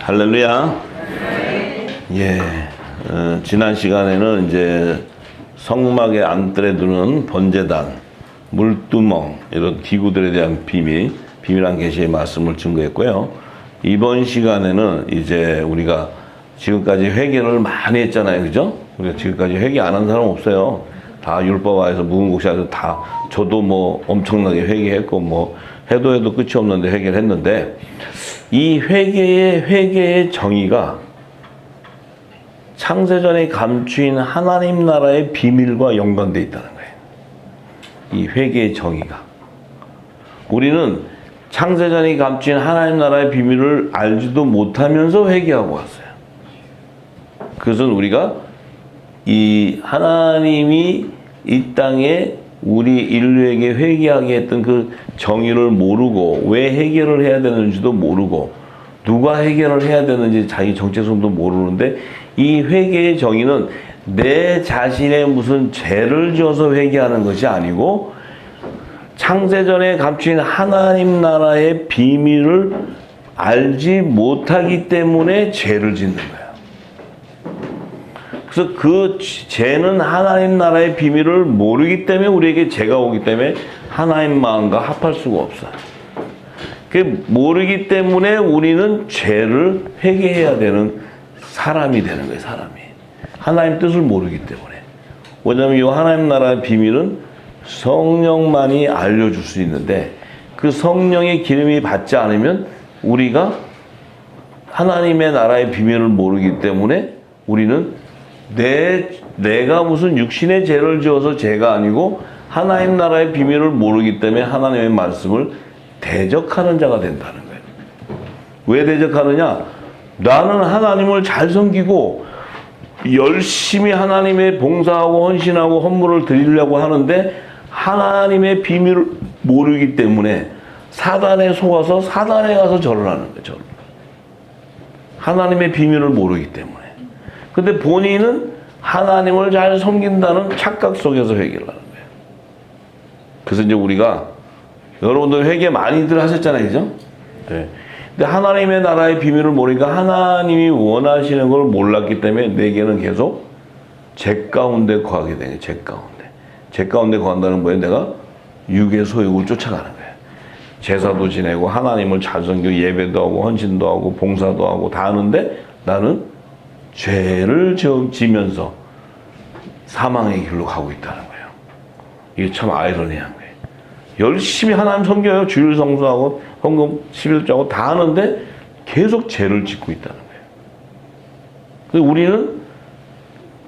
할렐루야. 예. 지난 시간에는 이제 성막의 안뜰에 두는 번제단, 물두멍, 이런 기구들에 대한 비밀한 계시의 말씀을 증거했고요. 이번 시간에는 이제 우리가 지금까지 회개를 많이 했잖아요. 그죠? 우리가 지금까지 회개 안 한 사람 없어요. 다 율법화에서 무궁국시에서 다, 저도 뭐 엄청나게 회개했고, 뭐, 해도 끝이 없는데 회개를 했는데, 이 회개의 정의가 창세전에 감추인 하나님 나라의 비밀과 연관되어 있다는 거예요. 이 회개의 정의가. 우리는 창세전에 감추인 하나님 나라의 비밀을 알지도 못하면서 회개하고 왔어요. 그것은 우리가 이 하나님이 이 땅에 우리 인류에게 회개하게 했던 그 정의를 모르고 왜 해결을 해야 되는지도 모르고 누가 해결을 해야 되는지 자기 정체성도 모르는데 이 회개의 정의는 내 자신의 무슨 죄를 지어서 회개하는 것이 아니고 창세전에 감추인 하나님 나라의 비밀을 알지 못하기 때문에 죄를 짓는 거예요. 그래서 그 죄는 하나님 나라의 비밀을 모르기 때문에 우리에게 죄가 오기 때문에 하나님 마음과 합할 수가 없어요. 그 모르기 때문에 우리는 죄를 회개해야 되는 사람이 되는 거예요. 사람이. 하나님 뜻을 모르기 때문에. 왜냐하면 이 하나님 나라의 비밀은 성령만이 알려줄 수 있는데 그 성령의 기름이 받지 않으면 우리가 하나님의 나라의 비밀을 모르기 때문에 우리는 내가 무슨 육신의 죄를 지어서 죄가 아니고 하나님 나라의 비밀을 모르기 때문에 하나님의 말씀을 대적하는 자가 된다는 거예요. 왜 대적하느냐? 나는 하나님을 잘 섬기고 열심히 하나님의 봉사하고 헌신하고 헌물을 드리려고 하는데 하나님의 비밀을 모르기 때문에 사단에 속아서 사단에 가서 절을 하는 거예요. 절을. 하나님의 비밀을 모르기 때문에. 근데 본인은 하나님을 잘 섬긴다는 착각 속에서 회개를 하는 거예요. 그래서 이제 우리가 여러분들 회개 많이들 하셨잖아요. 그죠? 네. 근데 하나님의 나라의 비밀을 모르니까 하나님이 원하시는 걸 몰랐기 때문에 내게는 계속 죄 가운데 거하게 되는 거예요. 죄 가운데. 죄 가운데 거한다는 거예요. 내가 육의 소욕을 쫓아가는 거예요. 제사도 지내고 하나님을 잘 섬기고 예배도 하고 헌신도 하고 봉사도 하고 다 하는데 나는 죄를 지면서 사망의 길로 가고 있다는 거예요. 이게 참 아이러니한 거예요. 열심히 하나님 섬겨요. 주일 성수하고 헌금 11조하고 다 하는데 계속 죄를 짓고 있다는 거예요. 그래서 우리는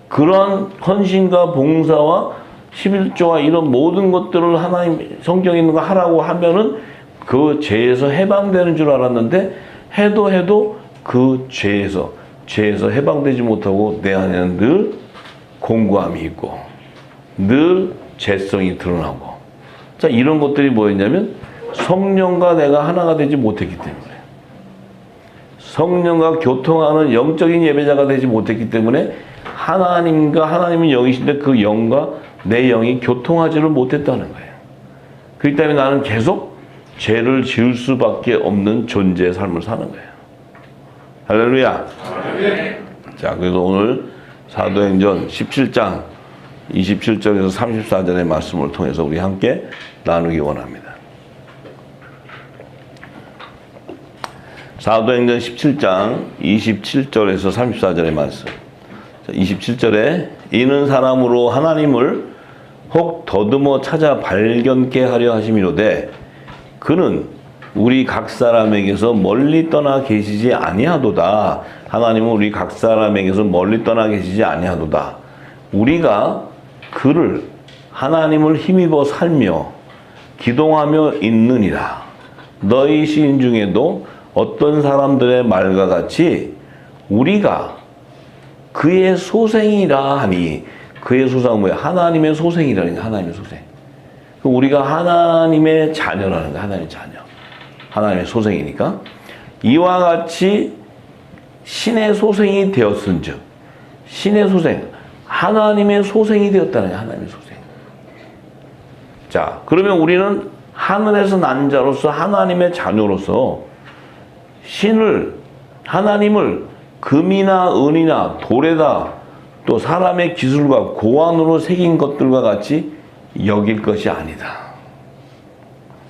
그런 헌신과 봉사와 11조와 이런 모든 것들을 하나님 성경에 있는 거 하라고 하면은 그 죄에서 해방되는 줄 알았는데 해도 그 죄에서 해방되지 못하고 내 안에는 늘 공고함이 있고 늘 죄성이 드러나고 자 이런 것들이 뭐였냐면 성령과 내가 하나가 되지 못했기 때문에 성령과 교통하는 영적인 예배자가 되지 못했기 때문에 하나님은 영이신데 그 영과 내 영이 교통하지를 못했다는 거예요. 그렇기 때문에 나는 계속 죄를 지을 수밖에 없는 존재의 삶을 사는 거예요. 할렐루야. 자, 그래서 오늘 사도행전 17장 27절에서 34절의 말씀을 통해서 우리 함께 나누기 원합니다. 사도행전 17장 27절에서 34절의 말씀. 27절에 이는 사람으로 하나님을 혹 더듬어 찾아 발견케 하려 하심이로되 그는 우리 각 사람에게서 멀리 떠나 계시지 아니하도다. 하나님은 우리 각 사람에게서 멀리 떠나 계시지 아니하도다. 우리가 그를 하나님을 힘입어 살며 기동하며 있느니라. 너희 시인 중에도 어떤 사람들의 말과 같이 우리가 그의 소생이라 하니 그의 소생은 뭐야? 하나님의 소생이라는 거야. 하나님의 소생. 우리가 하나님의 자녀라는 거야. 하나님의 자녀. 하나님의 소생이니까 이와 같이 신의 소생이 되었은즉 신의 소생 하나님의 소생이 되었다는 거예요. 하나님의 소생. 자 그러면 우리는 하늘에서 난 자로서 하나님의 자녀로서 신을 하나님을 금이나 은이나 돌에다 또 사람의 기술과 고안으로 새긴 것들과 같이 여길 것이 아니다.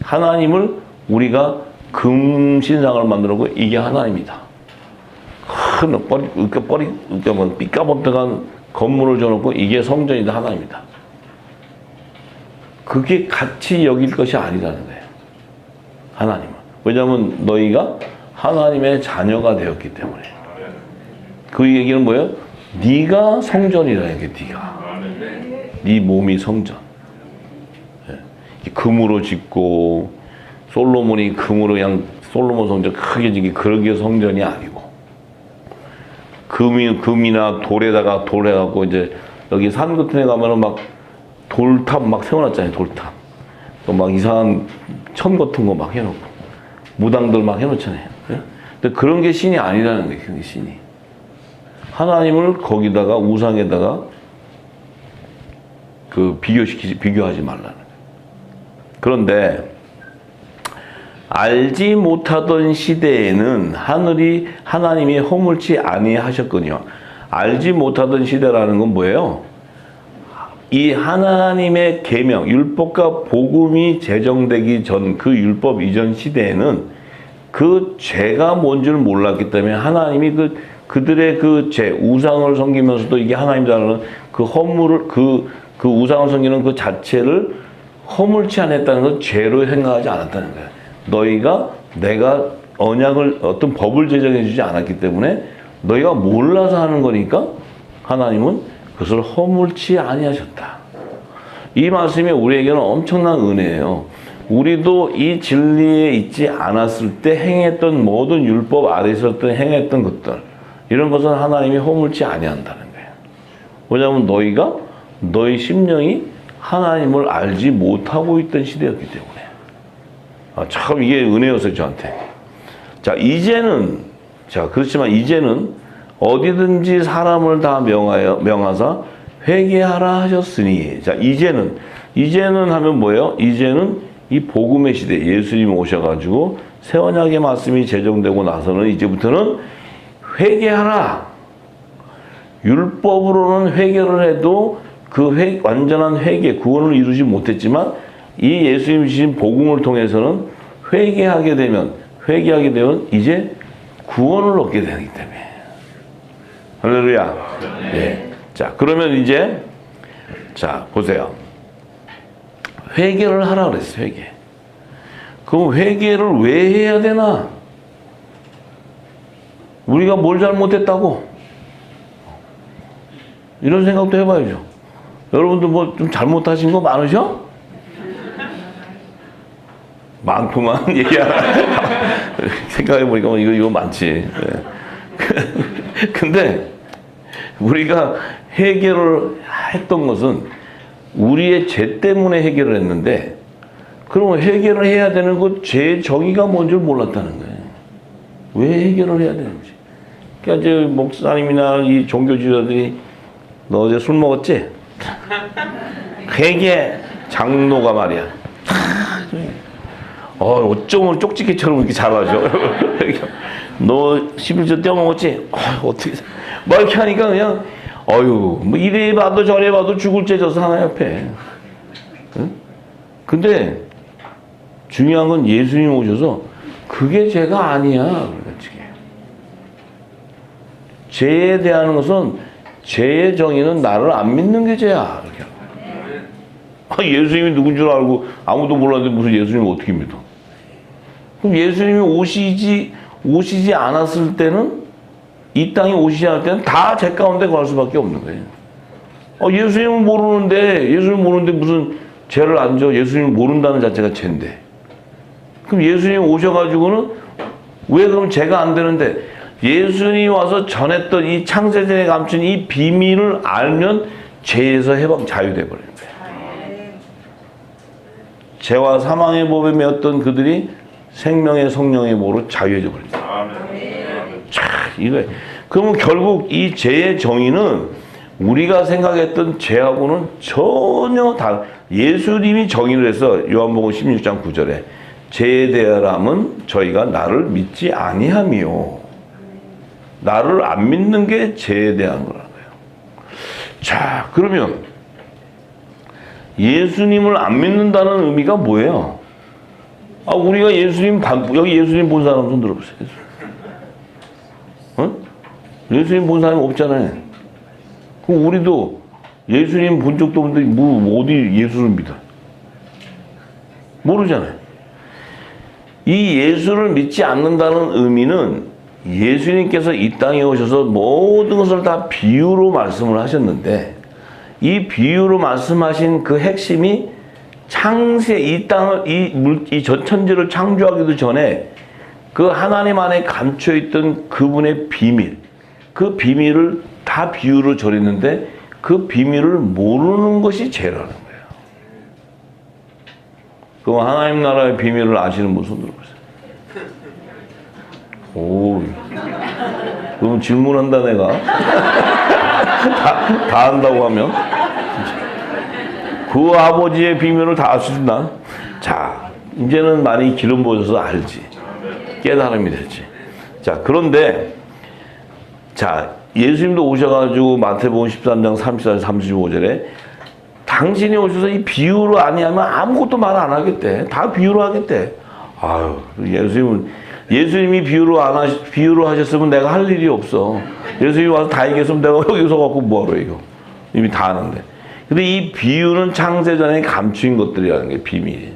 하나님을 우리가 금신상을 만들고 이게 하나님이다. 큰 삐까번쩍한 건물을 줘놓고 이게 성전이다, 하나님이다. 그게 같이 여길 것이 아니라는 거예요. 하나님은. 왜냐하면 너희가 하나님의 자녀가 되었기 때문에. 그 얘기는 뭐예요? 네가 성전이라는 게 네가. 네 몸이 성전. 금으로 짓고 솔로몬이 금으로 그냥 솔로몬 성전 크게 짓기 그런 게 성전이 아니고 금이나 돌에다가 돌 해갖고 이제 여기 산 같은 데 가면은 막 돌탑 막 세워놨잖아요. 돌탑. 또 막 이상한 천 같은 거 막 해놓고 무당들 막 해놓잖아요. 근데 그런 게 신이 아니라는 거예요. 그게 신이. 하나님을 거기다가 우상에다가 그 비교하지 말라는 거예요. 그런데 알지 못하던 시대에는 하나님이 허물치 아니하셨거니와. 알지 못하던 시대라는 건 뭐예요? 이 하나님의 계명, 율법과 복음이 제정되기 전 그 율법 이전 시대에는 그 죄가 뭔 줄 몰랐기 때문에 하나님이 그들의 그 죄, 우상을 섬기면서도 이게 하나님이라는 그 허물을 그 우상을 섬기는 그 자체를 허물치 않았다는 건 죄로 생각하지 않았다는 거예요. 너희가 내가 언약을 어떤 법을 제정해 주지 않았기 때문에 너희가 몰라서 하는 거니까 하나님은 그것을 허물치 아니하셨다. 이 말씀이 우리에게는 엄청난 은혜예요. 우리도 이 진리에 있지 않았을 때 행했던 모든 율법 아래 있었던 행했던 것들 이런 것은 하나님이 허물치 아니한다는 거예요. 왜냐하면 너희가 너희 심령이 하나님을 알지 못하고 있던 시대였기 때문에. 참 이게 은혜였어요, 저한테. 자, 그렇지만 이제는 어디든지 사람을 다 명하사 회개하라 하셨으니. 자, 이제는 하면 뭐예요? 이제는 이 복음의 시대, 예수님이 오셔가지고 새 언약의 말씀이 제정되고 나서는 이제부터는 회개하라. 율법으로는 회개를 해도 그 완전한 회개, 구원을 이루지 못했지만 이 예수님 주신 복음을 통해서는 회개하게 되면 이제 구원을 얻게 되기 때문에. 할렐루야. 네. 자, 그러면 이제 자, 보세요. 회개를 하라 그랬어요, 회개. 그럼 회개를 왜 해야 되나? 우리가 뭘 잘못했다고? 이런 생각도 해봐야죠. 여러분들 뭐 좀 잘못하신 거 많으셔? 많구만. 생각해보니까 이거 많지. 근데 우리가 해결을 했던 것은 우리의 죄 때문에 해결을 했는데 그러면 해결을 해야 되는 것 죄의 정의가 뭔 줄 몰랐다는 거예요. 왜 해결을 해야 되는지. 그러니까 이제 목사님이나 이 종교지도자들이 너 어제 술 먹었지? 회개 장로가 말이야. 어쩌면 쪽지게처럼 이렇게 잘하죠. 너 11조 떼어먹었지? 어떻게 뭐 이렇게 하니까 그냥 뭐 이래 봐도 저래 봐도 죽을 죄 져서 하나 옆에. 응? 근데 중요한 건 예수님 오셔서 그게 죄가 아니야. 그렇지. 죄에 대한 것은 죄의 정의는 나를 안 믿는 게 죄야. 이렇게. 예수님이 누군 줄 알고 아무도 몰랐는데 무슨 예수님을 어떻게 믿어? 그럼 예수님이 오시지 않았을 때는 이 땅에 오시지 않을 때는 다 죄 가운데 갈 수밖에 없는 거예요. 예수님은 모르는데 무슨 죄를 안 져? 예수님을 모른다는 자체가 죄인데. 그럼 예수님 오셔가지고는 왜 그럼 죄가 안 되는데 예수님이 와서 전했던 이 창세전에 감춘 이 비밀을 알면 죄에서 자유돼 버리는 거예요. 죄와 사망의 법에 매였던 그들이 생명의 성령의 모로 자유해져 버립니다. 이거 그러면 결국 이 죄의 정의는 우리가 생각했던 죄하고는 전혀 예수님이 정의를 해서 요한복음 16장 9절에 죄에 대하람은 저희가 나를 믿지 아니함이요. 나를 안 믿는 게 죄에 대한 거라는 거예요. 자, 그러면 예수님을 안 믿는다는 의미가 뭐예요? 우리가 여기 예수님 본 사람 손 들어보세요. 예수님 본 사람이 없잖아요. 그럼 우리도 예수님 본 적도 없는데 어디 예수를 믿어? 모르잖아요. 이 예수를 믿지 않는다는 의미는 예수님께서 이 땅에 오셔서 모든 것을 다 비유로 말씀을 하셨는데, 이 비유로 말씀하신 그 핵심이 창세, 이 땅을, 이 천지를 창조하기도 전에 그 하나님 안에 감춰있던 그분의 비밀, 그 비밀을 다 비유로 전했는데 그 비밀을 모르는 것이 죄라는 거예요. 그럼 하나님 나라의 비밀을 아시는 분 손 들어보세요. 오, 그럼 질문한다 내가. 다 안다고 하면. 그 아버지의 비밀을 다 알 수 있나? 자, 이제는 많이 기름 부어져서 알지. 깨달음이 됐지. 자, 그런데 자, 예수님도 오셔가지고 마태복음 13장 34절 35절에 당신이 오셔서 이 비유로 아니하면 아무것도 말 안 하겠대. 다 비유로 하겠대. 아유, 예수님이 비유로 하셨으면 내가 할 일이 없어. 예수님이 와서 다 얘기했으면 내가 여기서 갖고 뭐하러 이거. 이미 다 아는데. 근데 이 비유는 창세전에 감추인 것들이라는 게 비밀이에요.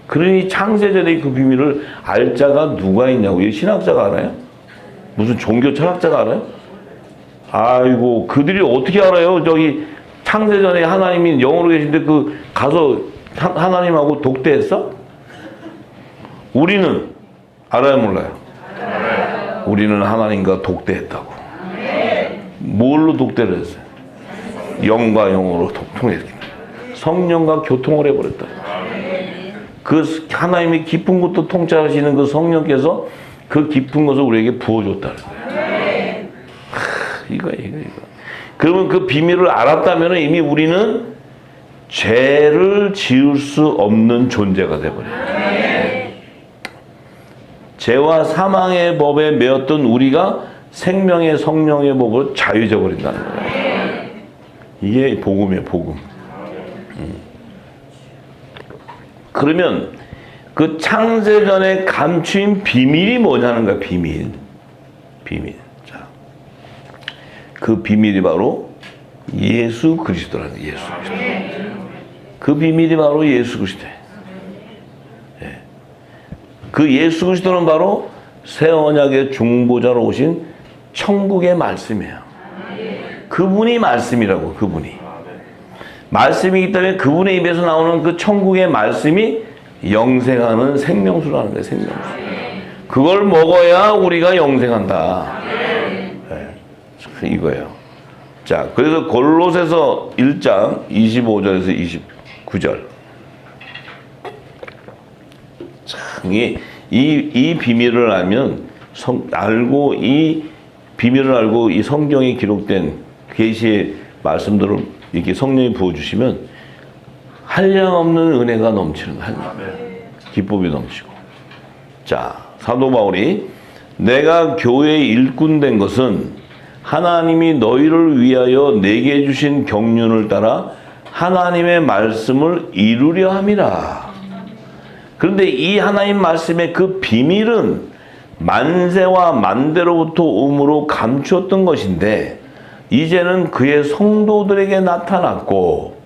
그러니 창세전의 그 비밀을 알 자가 누가 있냐고. 신학자가 알아요? 무슨 종교 철학자가 알아요? 아이고, 그들이 어떻게 알아요? 저기 창세전에 하나님이 영으로 계신데 가서 하나님하고 독대했어? 우리는 알아요, 몰라요? 우리는 하나님과 독대했다고. 뭘로 독대를 했어요? 영과 영으로 통했기 때문에. 성령과 교통을 해버렸다. 그 하나님이 깊은 것도 통찰하시는 그 성령께서 그 깊은 것을 우리에게 부어줬다는 거예요. 이거. 그러면 그 비밀을 알았다면 이미 우리는 죄를 지을 수 없는 존재가 돼버려요. 죄와 사망의 법에 매였던 우리가 생명의 성령의 법으로 자유져 버린다는 거예요. 이게 복음이에요, 복음. 그러면 그 창세전에 감추인 비밀이 뭐냐는 거야, 비밀. 자, 그 비밀이 바로 예수 그리스도라는 거예요, 예수 그리스도. 그 비밀이 바로 예수 그리스도예요. 예. 그 예수 그리스도는 바로 새 언약의 중보자로 오신 천국의 말씀이에요. 그분이 말씀이라고, 그분이. 말씀이기 때문에 그분의 입에서 나오는 그 천국의 말씀이 영생하는 생명수라는 거예요, 생명수. 그걸 먹어야 우리가 영생한다. 네. 이거예요. 자, 그래서 골로새서 1장 25절에서 29절. 참, 이 비밀을 알면, 이 비밀을 알고 이 성경에 기록된 계시의 말씀들을 이렇게 성령이 부어주시면 한량없는 은혜가 넘치는 거예요. 기쁨이 넘치고. 자, 사도 바울이 내가 교회의 일꾼 된 것은 하나님이 너희를 위하여 내게 주신 경륜을 따라 하나님의 말씀을 이루려 함이라. 그런데 이 하나님 말씀의 그 비밀은 만세와 만대로부터 오므로 감추었던 것인데 이제는 그의 성도들에게 나타났고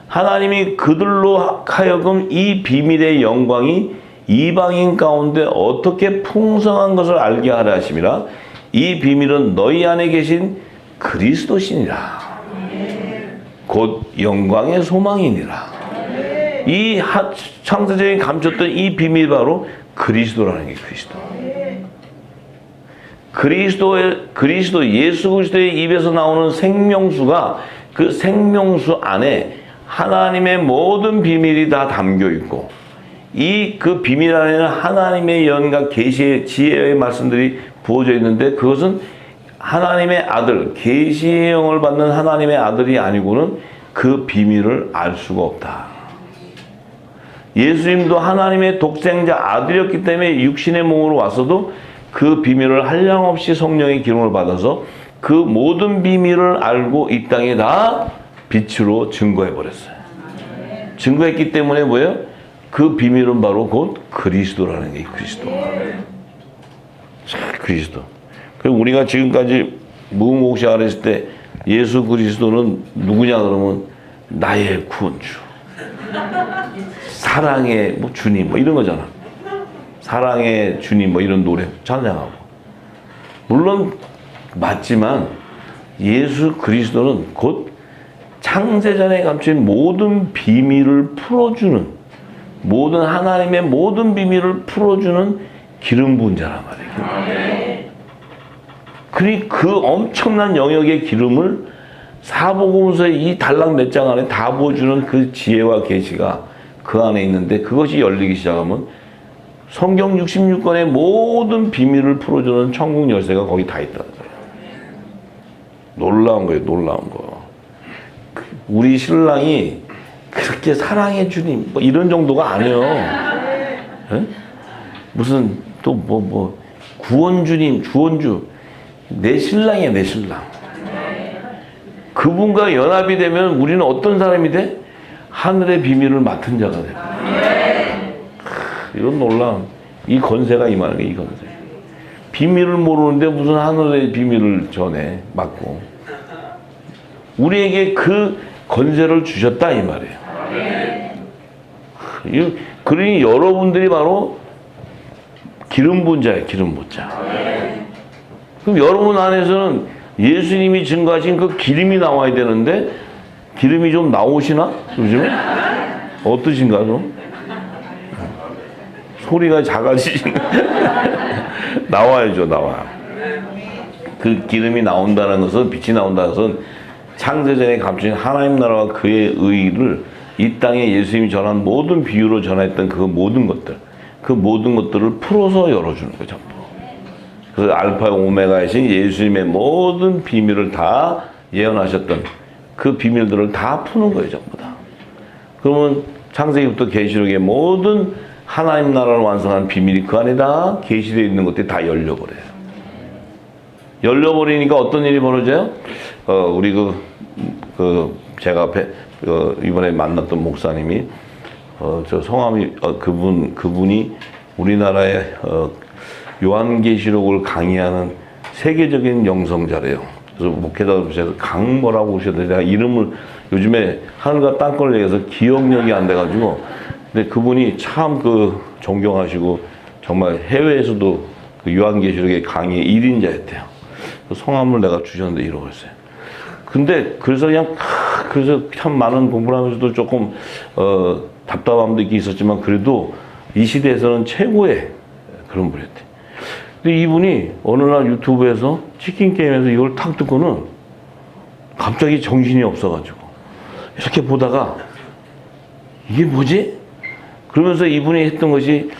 하나님이 그들로 하여금 이 비밀의 영광이 이방인 가운데 어떻게 풍성한 것을 알게 하려 하심이라. 이 비밀은 너희 안에 계신 그리스도시니라. 곧 영광의 소망이니라. 이 창세전에 감췄던 이 비밀이 바로 그리스도라는 게 그리스도 예수 그리스도의 입에서 나오는 생명수가 그 생명수 안에 하나님의 모든 비밀이 다 담겨 있고 그 비밀 안에는 하나님의 연과 계시의 지혜의 말씀들이 부어져 있는데 그것은 하나님의 아들, 계시의 영을 받는 하나님의 아들이 아니고는 그 비밀을 알 수가 없다. 예수님도 하나님의 독생자 아들이었기 때문에 육신의 몸으로 왔어도 그 비밀을 한량없이 성령의 기름을 받아서 그 모든 비밀을 알고 이 땅에 다 빛으로 증거해 버렸어요. 증거했기 때문에 뭐예요? 그 비밀은 바로 곧 그리스도라는 게 그리스도. 그리스도. 그리고 우리가 지금까지 무궁무시 알았을 때 예수 그리스도는 누구냐 그러면 나의 구원주. 사랑의 뭐 주님 뭐 이런 거잖아. 사랑의 주님 뭐 이런 노래 찬양하고. 물론 맞지만 예수 그리스도는 곧 창세전에 감춘 모든 비밀을 풀어주는 모든 하나님의 모든 비밀을 풀어주는 기름 부은 자란 말이에요. 그러니 그 엄청난 영역의 기름을 사복음서의 이 달랑 몇 장 안에 다 부어주는 그 지혜와 계시가 그 안에 있는데 그것이 열리기 시작하면 성경 66권의 모든 비밀을 풀어주는 천국 열쇠가 거기 다 있다는 거예요. 놀라운 거예요. 놀라운 거. 우리 신랑이 그렇게 사랑해 주님 뭐 이런 정도가 아니에요. 네? 무슨 또 뭐 구원주님 주원주 내 신랑이야 내 신랑. 그분과 연합이 되면 우리는 어떤 사람이 돼? 하늘의 비밀을 맡은 자가 돼. 이런 놀라운 이 건세가 임하는 게 이 건세. 비밀을 모르는데 무슨 하늘의 비밀을 전해 맡고 우리에게 그 건세를 주셨다 이 말이에요. 그러니 여러분들이 바로 기름 부은 자예요. 기름 부은 자. 그럼 여러분 안에서는 예수님이 증거하신 그 기름이 나와야 되는데 기름이 좀 나오시나? 요즘에? 어떠신가 좀? 소리가 작아지시네. 나와야죠. 나와요. 그 기름이 나온다는 것은 빛이 나온다는 것은 창세전에 감추신 하나님 나라와 그의 의를 이 땅에 예수님이 전한 모든 비유로 전했던 그 모든 것들을 풀어서 열어주는 거죠. 전부. 그래서 알파 오메가이신 예수님의 모든 비밀을 다 예언하셨던 그 비밀들을 다 푸는 거예요. 전부 다. 그러면 창세기부터 계시록의 모든 하나님 나라를 완성한 비밀이 그 안에 다 계시되어 있는 것들이 다 열려버려요. 열려버리니까 어떤 일이 벌어져요? 우리 제가 이번에 만났던 목사님이 저 성함이 그분이 우리나라의 요한계시록을 강의하는 세계적인 영성자래요. 그래서 목회자로서 강뭐라고 오셨는데 내가 이름을 요즘에 하늘과 땅걸 얘기해서 기억력이 안 돼가지고 근데 그분이 참 존경하시고 정말 해외에서도 그 요한계시록의 강의 1인자였대요. 성함을 내가 주셨는데 잃어버렸어요. 근데 그래서 참 많은 공부를 하면서도 조금 답답함도 있었지만 그래도 이 시대에서는 최고의 그런 분이었대. 근데 이분이 어느 날 유튜브에서 치킨 게임에서 이걸 탁 듣고는 갑자기 정신이 없어가지고 이렇게 보다가 이게 뭐지? 그러면서 이분이 했던 것이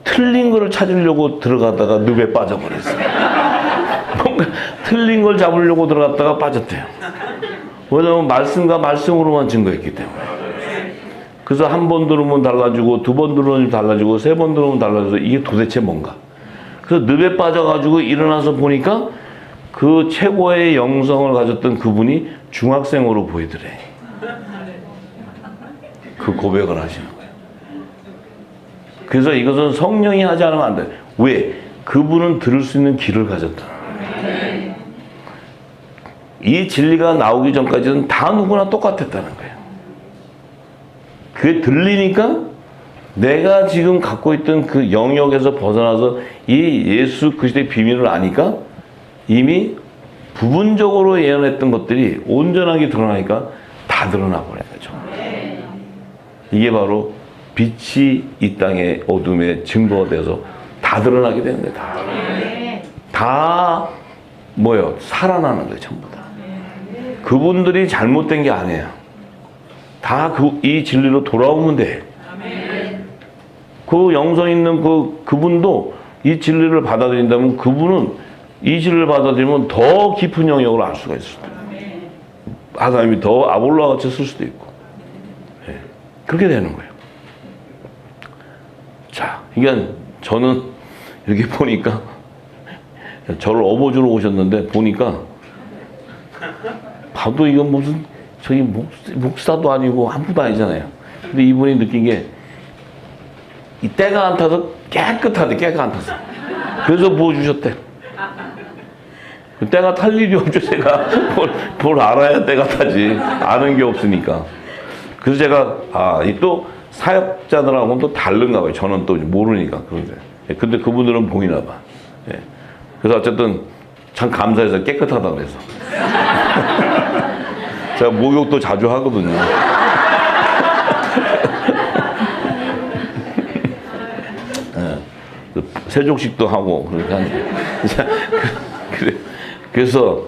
틀린 거를 찾으려고 들어가다가 늪에 빠져버렸어요. 뭔가 틀린 걸 잡으려고 들어갔다가 빠졌대요. 왜냐하면 말씀과 말씀으로만 증거했기 때문에. 그래서 한 번 들으면 달라지고 두 번 들으면 달라지고 세 번 들으면 달라져서 이게 도대체 뭔가. 그래서 늪에 빠져가지고 일어나서 보니까 그 최고의 영성을 가졌던 그분이 중학생으로 보이더래. 그 고백을 하시는 거예요. 그래서 이것은 성령이 하지 않으면 안 돼. 왜? 그분은 들을 수 있는 귀를 가졌다. 이 진리가 나오기 전까지는 다 누구나 똑같았다는 거예요. 그게 들리니까 내가 지금 갖고 있던 그 영역에서 벗어나서 이 예수 그리스도의 비밀을 아니까 이미 부분적으로 예언했던 것들이 온전하게 드러나니까 다 드러나 버린 거죠. 이게 바로 빛이 이 땅의 어둠의 증거가 돼서 다 드러나게 되는 거예요. 다 뭐예요? 살아나는 거예요. 전부 다. 그분들이 잘못된 게 아니에요. 다 이 진리로 돌아오면 돼. 그 영성 있는 그분도 이 진리를 받아들인다면 그분은 이 진리를 받아들이면 더 깊은 영역을 알 수가 있을 수도 있고 하나님이 더 아볼로와 같이 쓸 수도 있고 그렇게 되는 거예요. 자, 그러니까 저는 이렇게 보니까 저를 업어주러 오셨는데 보니까 봐도 이건 무슨 저기 목사도 아니고 아무도 아니잖아요. 근데 이분이 느낀 게 이 때가 안 타서 깨끗하대. 깨가 안 타서. 그래서 부어주셨대. 때가 탈 일이 없죠. 제가 뭘 알아야 때가 타지. 아는 게 없으니까. 그래서 제가 이 또 사역자들하고는 또 다른가 봐요. 저는 또 모르니까. 그런데 근데 그분들은 보이나 봐. 예. 그래서 어쨌든 참 감사해서 깨끗하다 그래서. 제가 목욕도 자주 하거든요. 세족식도 하고 그러니까 그래서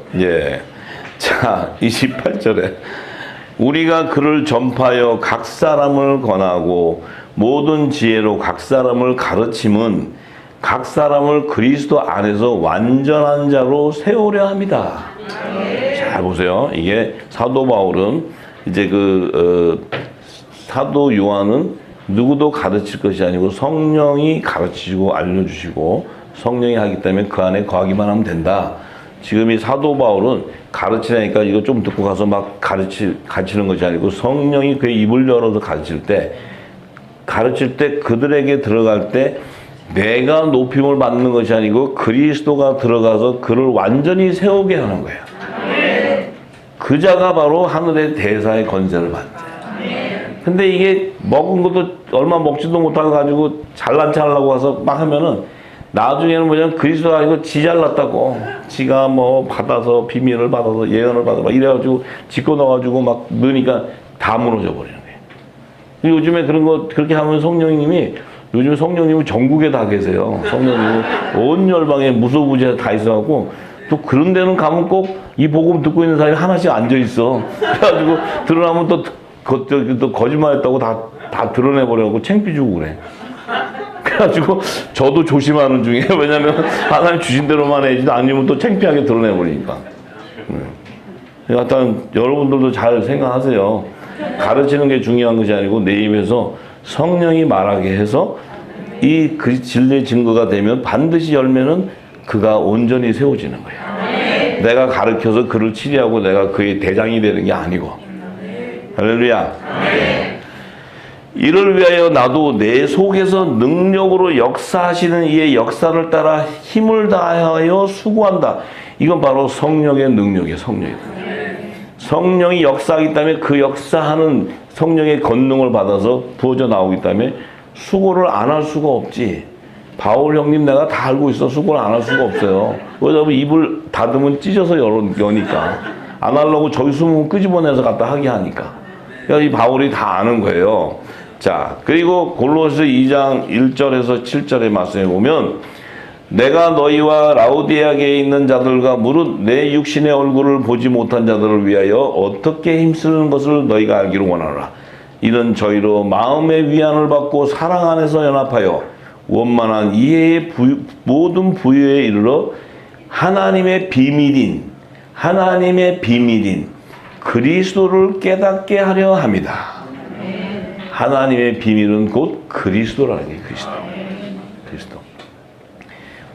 자 28절에 우리가 그를 전파하여 각 사람을 권하고 모든 지혜로 각 사람을 가르침은 각 사람을 그리스도 안에서 완전한 자로 세우려 합니다. 잘 보세요. 이게 사도 바울은 이제 사도 요한은 누구도 가르칠 것이 아니고 성령이 가르치시고 알려주시고 성령이 하기 때문에 그 안에 거하기만 하면 된다. 지금 이 사도 바울은 가르치라니까 이거 좀 듣고 가서 막 가르치는 것이 아니고 성령이 그의 입을 열어서 가르칠 때 그들에게 들어갈 때 내가 높임을 받는 것이 아니고 그리스도가 들어가서 그를 완전히 세우게 하는 거예요. 그 자가 바로 하늘의 대사의 권세를 받는. 근데 이게 먹은 것도 얼마 먹지도 못하고 가지고 잘난 체 하려고 와서 막 하면은 나중에는 뭐냐면 그리스도가 아니고 지 잘났다고 지가 뭐 받아서 비밀을 받아서 예언을 받아서 이래가지고 짓고 넣어가지고 막 넣으니까 다 무너져 버리는 거예요. 요즘에 그런 거 그렇게 하면 요즘 성령님은 전국에 다 계세요. 성령님은 온 열방에 무소부재 다 있어갖고 또 그런 데는 가면 꼭 이 복음 듣고 있는 사람이 하나씩 앉아 있어. 그래가지고 드러나면 또 거짓말했다고 다 드러내버려갖고 창피주고 그래. 그래가지고 저도 조심하는 중이에요. 왜냐면 하나님 주신 대로만 해야지 아니면 또 창피하게 드러내버리니까. 하여튼 여러분들도 잘 생각하세요. 가르치는 게 중요한 것이 아니고 내 입에서 성령이 말하게 해서 이 진리의 증거가 되면 반드시 열매는 그가 온전히 세워지는 거예요. 내가 가르쳐서 그를 치리하고 내가 그의 대장이 되는 게 아니고. 할렐루야. 이를 위하여 나도 내 속에서 능력으로 역사하시는 이의 역사를 따라 힘을 다하여 수고한다. 이건 바로 성령의 능력이에요. 성령이 역사하기 때문에 그 역사하는 성령의 권능을 받아서 부어져 나오기 때문에 수고를 안 할 수가 없지. 바울 형님 내가 다 알고 있어. 수고를 안 할 수가 없어요. 왜냐면 입을 닫으면 찢어서 여니까. 안 하려고 저기 숨으면 끄집어내서 갖다 하게 하니까. 그러니까 이 바울이 다 아는 거예요. 자, 그리고 골로새 2장 1절에서 7절의 말씀에 보면 내가 너희와 라우디아게에 있는 자들과 무릇 내 육신의 얼굴을 보지 못한 자들을 위하여 어떻게 힘쓰는 것을 너희가 알기를 원하노라. 이는 저희로 마음의 위안을 받고 사랑 안에서 연합하여 원만한 이해의 모든 부유에 이르러 하나님의 비밀인 그리스도를 깨닫게 하려 합니다. 하나님의 비밀은 곧 그리스도라는 게 그리스도.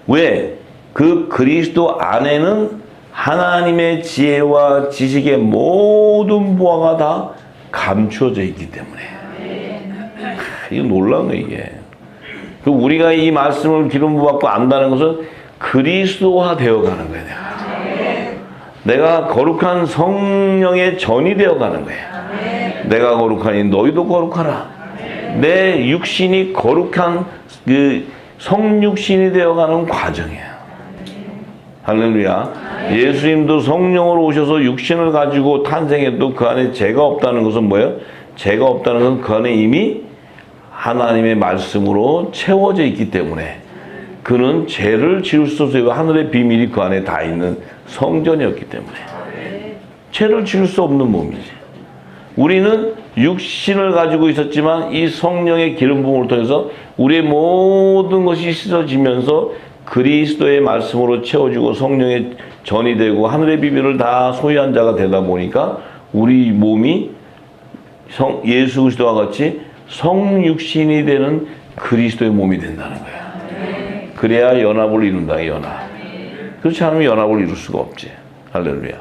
왜? 그 그리스도 안에는 하나님의 지혜와 지식의 모든 보화가 다 감추어져 있기 때문에. 이거 놀라운 거예요, 이게. 우리가 이 말씀을 기름 부어받고 안다는 것은 그리스도화 되어가는 거예요. 내가 거룩한 성령의 전이 되어가는 거예요. 내가 거룩하니 너희도 거룩하라. 내 육신이 거룩한 그 성육신이 되어가는 과정이에요. 할렐루야. 예수님도 성령으로 오셔서 육신을 가지고 탄생해도 그 안에 죄가 없다는 것은 뭐예요? 죄가 없다는 것은 그 안에 이미 하나님의 말씀으로 채워져 있기 때문에 그는 죄를 지을 수 없어요. 하늘의 비밀이 그 안에 다 있는 성전이었기 때문에 죄를 지을 수 없는 몸이지. 우리는 육신을 가지고 있었지만 이 성령의 기름 부음을 통해서 우리의 모든 것이 씻어지면서 그리스도의 말씀으로 채워지고 성령의 전이 되고 하늘의 비밀을 다 소유한 자가 되다 보니까 우리 몸이 예수 그리스도와 같이 성육신이 되는 그리스도의 몸이 된다는 거야. 그래야 연합을 이룬다. 연합. 그렇지 않으면 연합을 이룰 수가 없지. 할렐루야.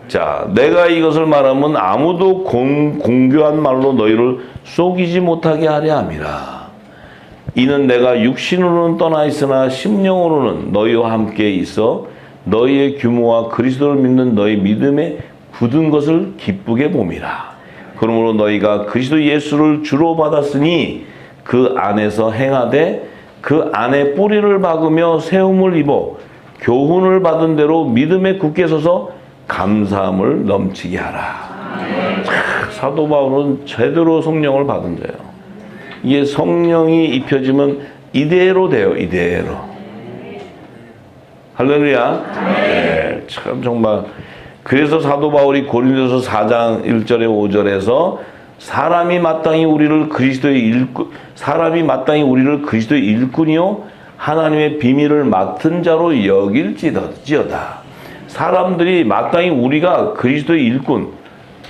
자, 내가 이것을 말하면 아무도 공교한 말로 너희를 속이지 못하게 하려 함이라. 이는 내가 육신으로는 떠나 있으나 심령으로는 너희와 함께 있어 너희의 규모와 그리스도를 믿는 너희 믿음에 굳은 것을 기쁘게 봄이라. 그러므로 너희가 그리스도 예수를 주로 받았으니 그 안에서 행하되 그 안에 뿌리를 박으며 세움을 입어 교훈을 받은 대로 믿음에 굳게 서서 감사함을 넘치게 하라. 사도 바울은 제대로 성령을 받은 자예요. 이게 성령이 입혀지면 이대로 돼요. 이대로. 할렐루야. 네, 참 정말. 그래서 사도 바울이 고린도서 4장 1절에 5절에서 사람이 마땅히 우리를 그리스도의 일꾼이요 하나님의 비밀을 맡은 자로 여길지어다. 사람들이 마땅히 우리가 그리스도의 일꾼,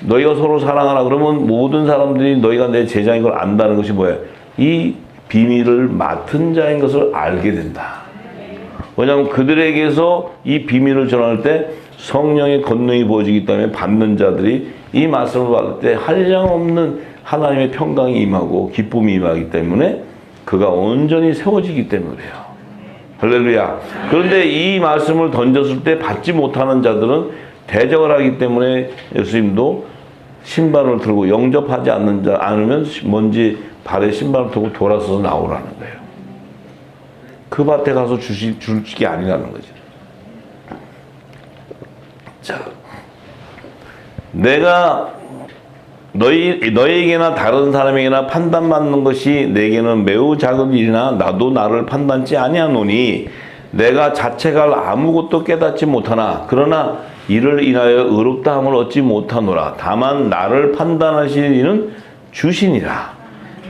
너희가 서로 사랑하라 그러면 모든 사람들이 너희가 내 제자인 걸 안다는 것이 뭐예요? 이 비밀을 맡은 자인 것을 알게 된다. 왜냐하면 그들에게서 이 비밀을 전할 때 성령의 권능이 부어지기 때문에 받는 자들이 이 말씀을 받을 때 한량없는 하나님의 평강이 임하고 기쁨이 임하기 때문에 그가 온전히 세워지기 때문에 그래요. 할렐루야. 그런데 이 말씀을 던졌을 때 받지 못하는 자들은 대적을 하기 때문에 예수님도 신발을 들고 영접하지 않으면 먼지 발에 신발을 들고 돌아서서 나오라는 거예요. 그 밭에 가서 줄게 아니라는 거죠. 자, 내가 너희에게나 다른 사람에게나 판단받는 것이 내게는 매우 작은 일이나 나도 나를 판단치 아니하노니 내가 자체가 아무것도 깨닫지 못하나 그러나 이를 인하여 의롭다함을 얻지 못하노라. 다만 나를 판단하시는 이는 주시니라.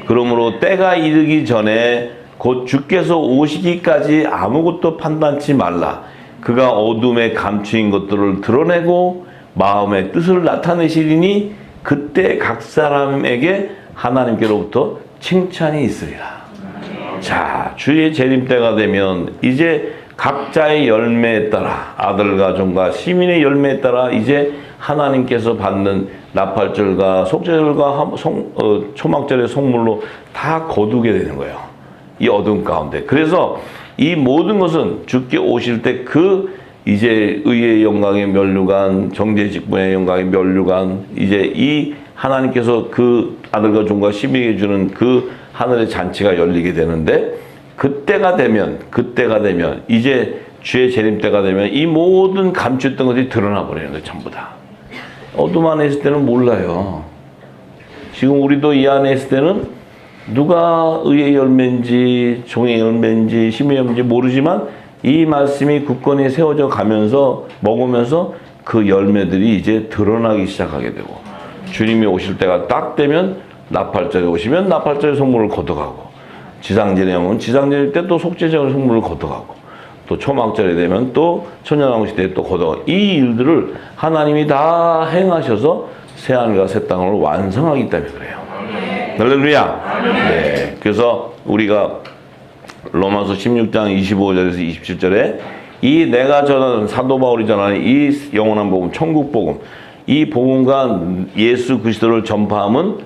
그러므로 때가 이르기 전에 곧 주께서 오시기까지 아무것도 판단치 말라. 그가 어둠에 감추인 것들을 드러내고 마음의 뜻을 나타내시리니 그때 각 사람에게 하나님께로부터 칭찬이 있으리라. 자, 주의 재림 때가 되면 이제 각자의 열매에 따라 아들과 종과 시민의 열매에 따라 이제 하나님께서 받는 나팔절과 속죄절과 초막절의 성물로 다 거두게 되는 거예요. 이 어둠 가운데. 그래서 이 모든 것은 주께 오실 때 이제 의의 영광의 면류관, 정죄 직분의 영광의 면류관, 이제 이 하나님께서 그 아들과 종과 시민에게 주는 그 하늘의 잔치가 열리게 되는데 그때가 되면 이제 주의 재림 때가 되면 이 모든 감추었던 것이 드러나 버리는 거예요. 전부 다. 어둠 안에 있을 때는 몰라요. 지금 우리도 이 안에 있을 때는 누가 의의 열매인지 종의 열매인지 심의 열매인지 모르지만 이 말씀이 굳건히 세워져 가면서 먹으면서 그 열매들이 이제 드러나기 시작하게 되고 주님이 오실 때가 딱 되면 나팔절에 오시면 나팔절의 성물을 걷어가고 지상절에 오면 지상절 때 또 속죄절의 성물을 걷어가고 또 초막절에 되면 또 천년왕국 시대에 또 걷어가고 이 일들을 하나님이 다 행하셔서 새하늘과 새 땅을 완성하기 때문에 그래요. 할렐루야. 네. 그래서 우리가 로마서 16장 25절에서 27절에 이 내가 전하는 사도 바울이 전하는 이 영원한 복음, 천국 복음, 이 복음과 예수 그리스도를 전파함은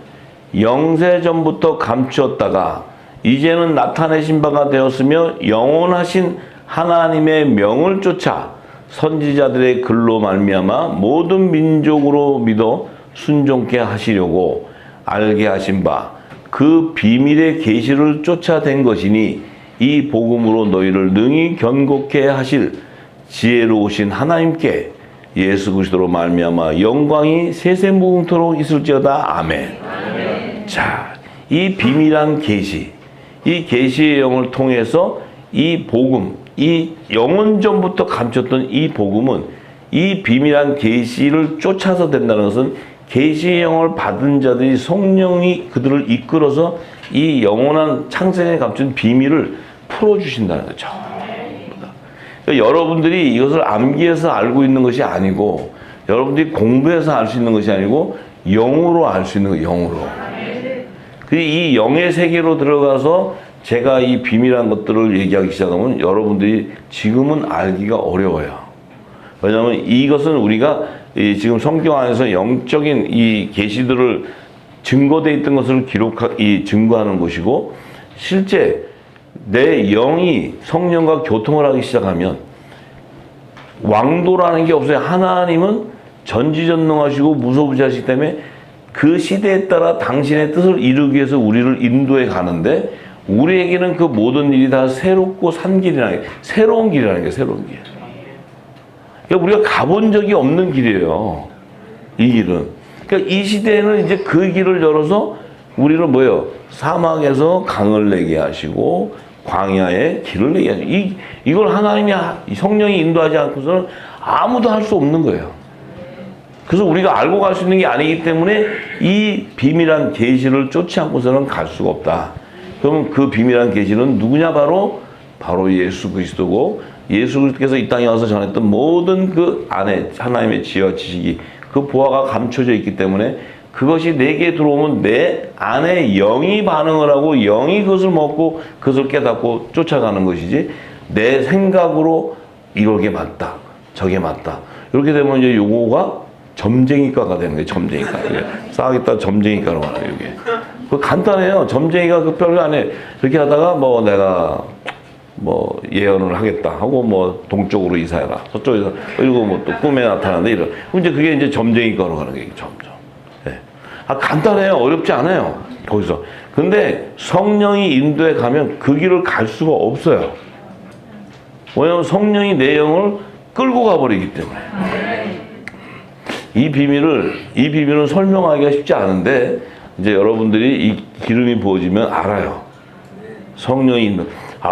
영세 전부터 감추었다가 이제는 나타내신 바가 되었으며 영원하신 하나님의 명을 쫓아 선지자들의 글로 말미암아 모든 민족으로 믿어 순종케 하시려고 알게 하신 바 그 비밀의 계시를 쫓아낸 것이니 이 복음으로 너희를 능히 견고케 하실 지혜로우신 하나님께 예수 그리스도로 말미암아 영광이 세세무궁토록 있을지어다. 아멘. 자, 이 비밀한 계시, 이 계시의 영을 통해서 이 복음, 이 영원 전부터 감췄던 이 복음은 이 비밀한 계시를 쫓아서 된다는 것은 계시의 영을 받은 자들이 성령이 그들을 이끌어서 이 영원한 창세에 감춘 비밀을 풀어주신다는 거죠. 그러니까 여러분들이 이것을 암기해서 알고 있는 것이 아니고 여러분들이 공부해서 알 수 있는 것이 아니고 영으로 알 수 있는 거예요. 영으로. 이 영의 세계로 들어가서 제가 이 비밀한 것들을 얘기하기 시작하면 여러분들이 지금은 알기가 어려워요. 왜냐하면 이것은 우리가 지금 성경 안에서 영적인 이 계시들을 증거되어 있던 것을 증거하는 것이고, 실제 내 영이 성령과 교통을 하기 시작하면 왕도라는 게 없어요. 하나님은 전지전능하시고 무소부지하시기 때문에 그 시대에 따라 당신의 뜻을 이루기 위해서 우리를 인도해 가는데, 우리에게는 그 모든 일이 다 새롭고 산 길이라는 게, 새로운 길이라는 게, 새로운 길. 그러니까 우리가 가본 적이 없는 길이에요, 이 길은. 그러니까 이 시대에는 이제 그 길을 열어서 우리를 뭐예요? 사막에서 강을 내게 하시고 광야에 길을 내게 하시고, 이걸 하나님이, 성령이 인도하지 않고서는 아무도 할 수 없는 거예요. 그래서 우리가 알고 갈 수 있는 게 아니기 때문에 이 비밀한 계시를 쫓지 않고서는 갈 수가 없다. 그러면 그 비밀한 계시는 누구냐? 바로 예수 그리스도고, 예수 그리스도께서 이 땅에 와서 전했던 모든 그 안에 하나님의 지혜와 지식이, 그 보화가 감춰져 있기 때문에 그것이 내게 들어오면 내 안에 영이 반응을 하고 영이 그것을 먹고 그것을 깨닫고 쫓아가는 것이지, 내 생각으로 이게 맞다, 저게 맞다, 이렇게 되면 이제 요거가 점쟁이과가 되는 거예요. 점쟁이과. 싸우겠다 점쟁이과로 가는 거예요, 이게. 그 간단해요. 점쟁이가 그 별로 안 해. 이렇게 하다가 뭐 내가 뭐 예언을 하겠다 하고 뭐 동쪽으로 이사해라, 서쪽에서, 그리고 뭐 또 꿈에 나타나는데 이런. 이제 그게 이제 점쟁이과로 가는 거예요, 점점. 네. 간단해요. 어렵지 않아요, 거기서. 근데 성령이 인도에 가면 그 길을 갈 수가 없어요. 왜냐하면 성령이 내 영을 끌고 가버리기 때문에. 이 비밀은 설명하기가 쉽지 않은데, 이제 여러분들이 이 기름이 부어지면 알아요. 성령이 인도.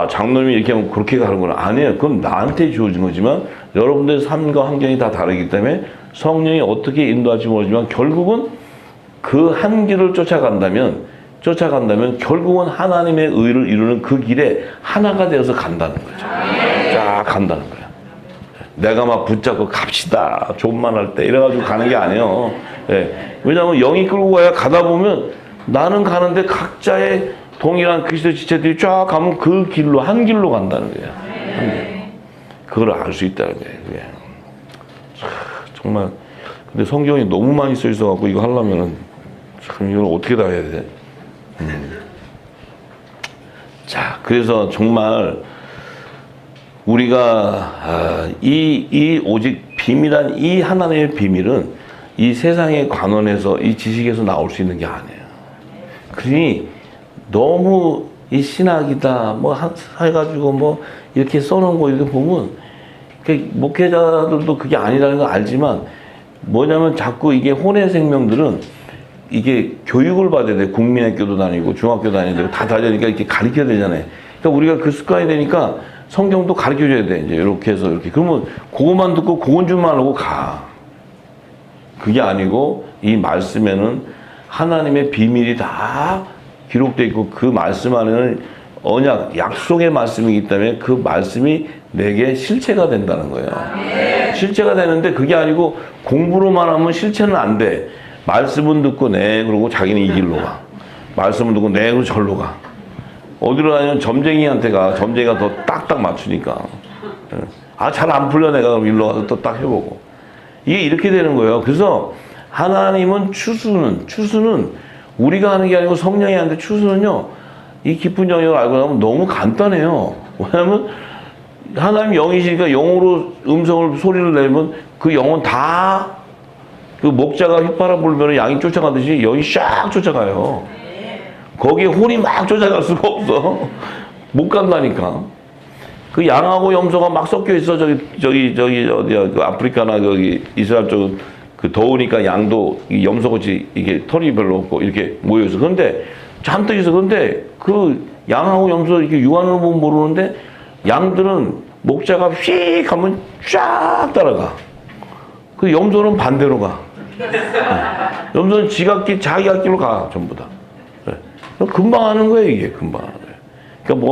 장로님이 이렇게 하면 그렇게 가는구나. 아니에요. 그건 나한테 주어진 거지만 여러분들의 삶과 환경이 다 다르기 때문에 성령이 어떻게 인도할지 모르지만 결국은 그 한 길을 쫓아간다면 결국은 하나님의 의를 이루는 그 길에 하나가 되어서 간다는 거죠. 쫙 간다는 거예요. 내가 막 붙잡고 갑시다, 존만할 때 이래가지고 가는 게 아니에요. 네. 왜냐하면 영이 끌고 가야, 가다 보면 나는 가는데 각자의 동일한 그리스도 지체들이 쫙 가면 그 길로, 한 길로 간다는 거예요. 그걸 알 수 있다는 거예요. 그게. 정말. 근데 성경이 너무 많이 써 있어갖고 이거 하려면은 참 이걸 어떻게 다 해야 돼? 자, 그래서 정말 우리가 오직 비밀한 이 하나님의 비밀은 이 세상의 관원에서, 이 지식에서 나올 수 있는 게 아니에요. 그러니 너무 이 신학이다 뭐 해가지고 뭐 이렇게 써놓은 거 이렇게 보면, 목회자들도 그게 아니라는 걸 알지만, 뭐냐면 자꾸 이게 혼의 생명들은 이게 교육을 받아야 돼. 국민학교도 다니고 중학교 다니야 되고 다 다니니까 이렇게 가르쳐야 되잖아요. 그러니까 우리가 그 습관이 되니까 성경도 가르쳐줘야 돼. 이제 이렇게 해서 이렇게. 그러면 그것만 듣고 그건 줄만 하고 가. 그게 아니고 이 말씀에는 하나님의 비밀이 다 기록되어 있고, 그 말씀 안에는 언약, 약속의 말씀이기 때문에 그 말씀이 내게 실체가 된다는 거예요. 실체가 되는데 그게 아니고 공부로만 하면 실체는 안 돼. 말씀은 듣고 네, 그러고 자기는 이 길로 가. 말씀은 듣고 네, 그러고 절로 가. 어디로 가냐면 점쟁이한테 가. 점쟁이가 더 딱딱 맞추니까. 잘 안 풀려 내가, 그럼 일로 가서 또 딱 해보고. 이게 이렇게 되는 거예요. 그래서 하나님은 추수는 우리가 하는 게 아니고 성령이 하는데, 추수는요, 이 깊은 영역을 알고 나면 너무 간단해요. 왜냐하면 하나님 영이시니까 영으로 음성을, 소리를 내면 그 영은 다 그 목자가 휘파람 불면 양이 쫓아가듯이 영이 샥 쫓아가요. 거기에 혼이 막 쫓아갈 수가 없어. 못 간다니까. 그 양하고 염소가 막 섞여 있어. 저기 어디야, 그 아프리카나 여기 이스라엘 쪽, 그 더우니까 양도 염소같이 이게 털이 별로 없고 이렇게 모여 있어. 그런데 잔뜩 있어. 그런데 그 양하고 염소 이렇게 육안으로 보면 모르는데, 양들은 목자가 휙 하면 쫙 따라가. 그 염소는 반대로 가. 염소는 자기 앞길로 가, 전부 다. 금방 하는 거예요, 이게. 금방 하는 거예요. 그러니까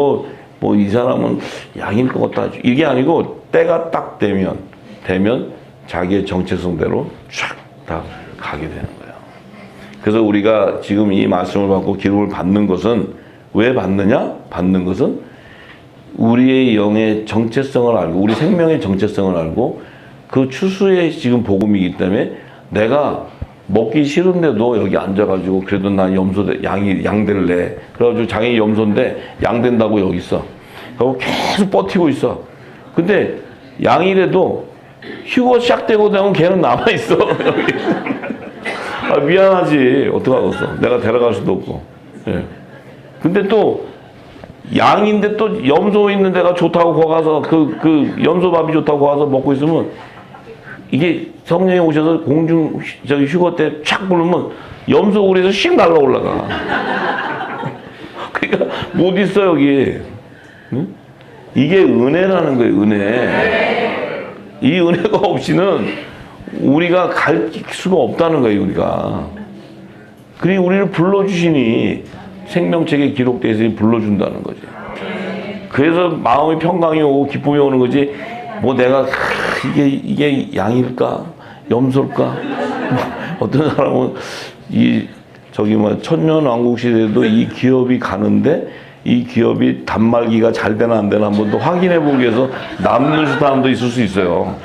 뭐 이 사람은 양일 것 같다, 이게 아니고 때가 딱 되면 자기의 정체성대로 쫙 다 가게 되는 거예요. 그래서 우리가 지금 이 말씀을 받고 기름을 받는 것은 왜 받느냐? 받는 것은 우리의 영의 정체성을 알고 우리 생명의 정체성을 알고 그 추수의 지금 복음이기 때문에 내가 먹기 싫은데도 여기 앉아가지고 그래도 난 양 될래. 그래가지고 장애인 염소인데 양 된다고 여기 있어. 그리고 계속 버티고 있어. 근데 양이라도 휴거 시작되고 되면 걔는 남아있어. 아, 미안하지. 어떡하겠어. 내가 데려갈 수도 없고. 예. 근데 또 양인데 또 염소 있는 데가 좋다고 거기 가서 그 염소밥이 좋다고 거기 가서 먹고 있으면 이게 성령이 오셔서 저기 휴거 때 촥 부르면 염소 우리에서 씩 날라 올라가. 그러니까 못 있어 여기. 응? 이게 은혜라는 거예요. 은혜. 이 은혜가 없이는 우리가 갈 수가 없다는 거예요. 우리가. 그리고 우리를 불러주시니 생명책에 기록되어 있으니 불러준다는 거지. 그래서 마음의 평강이 오고 기쁨이 오는 거지. 뭐 내가 이게 양일까 염소일까 어떤 사람은 저기 천년왕국 시대에도 이 기업이 가는데 이 기업이 단말기가 잘 되나 안 되나 한번 더 확인해 보기 위해서 남는 사람도 있을 수 있어요.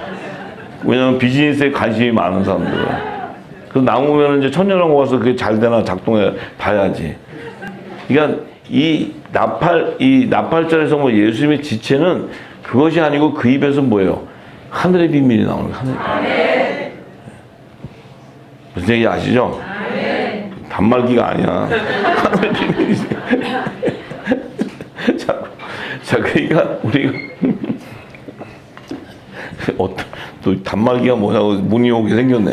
왜냐하면 비즈니스에 관심이 많은 사람들. 그래서 남으면 이제 천년왕국 와서 그게 잘 되나 작동해 봐야지. 그러니까 이 나팔절에서 뭐 예수님의 지체는 그것이 아니고 그 입에서 뭐예요? 하늘의 비밀이 나오는 거예요. 하늘의 비밀. 무슨 얘기 아시죠? 단말기가 아니야. 하늘의 비밀이지. 자, 그러니까 우리가 또 단말기가 뭐냐고 문의 오게 생겼네.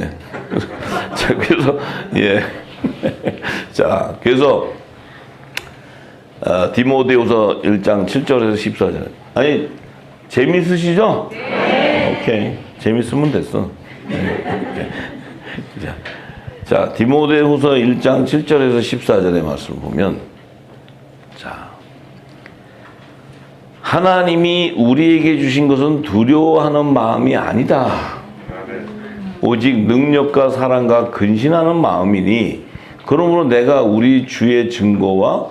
자, 그래서 예. 자, 그래서 디모데후서 1장 7절에서 14절. 아니 재밌으시죠? 네. 오케이. 재밌으면 됐어. 네. 자, 디모데후서 1장 7절에서 14절의 말씀을 보면, 자, 하나님이 우리에게 주신 것은 두려워하는 마음이 아니다. 오직 능력과 사랑과 근신하는 마음이니, 그러므로 내가 우리 주의 증거와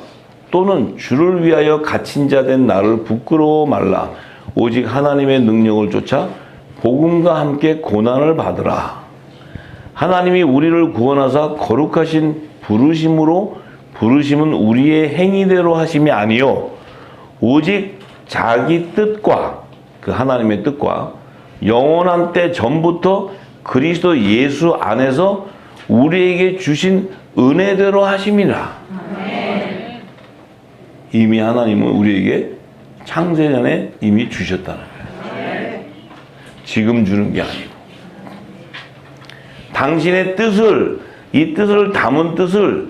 또는 주를 위하여 갇힌 자 된 나를 부끄러워 말라. 오직 하나님의 능력을 쫓아 복음과 함께 고난을 받으라. 하나님이 우리를 구원하사 거룩하신 부르심은 우리의 행위대로 하심이 아니요 오직 자기 뜻과 그 하나님의 뜻과 영원한 때 전부터 그리스도 예수 안에서 우리에게 주신 은혜대로 하심이라. 이미 하나님은 우리에게 창세전에 이미 주셨다는 거예요. 지금 주는 게 아니고. 당신의 뜻을, 이 뜻을 담은 뜻을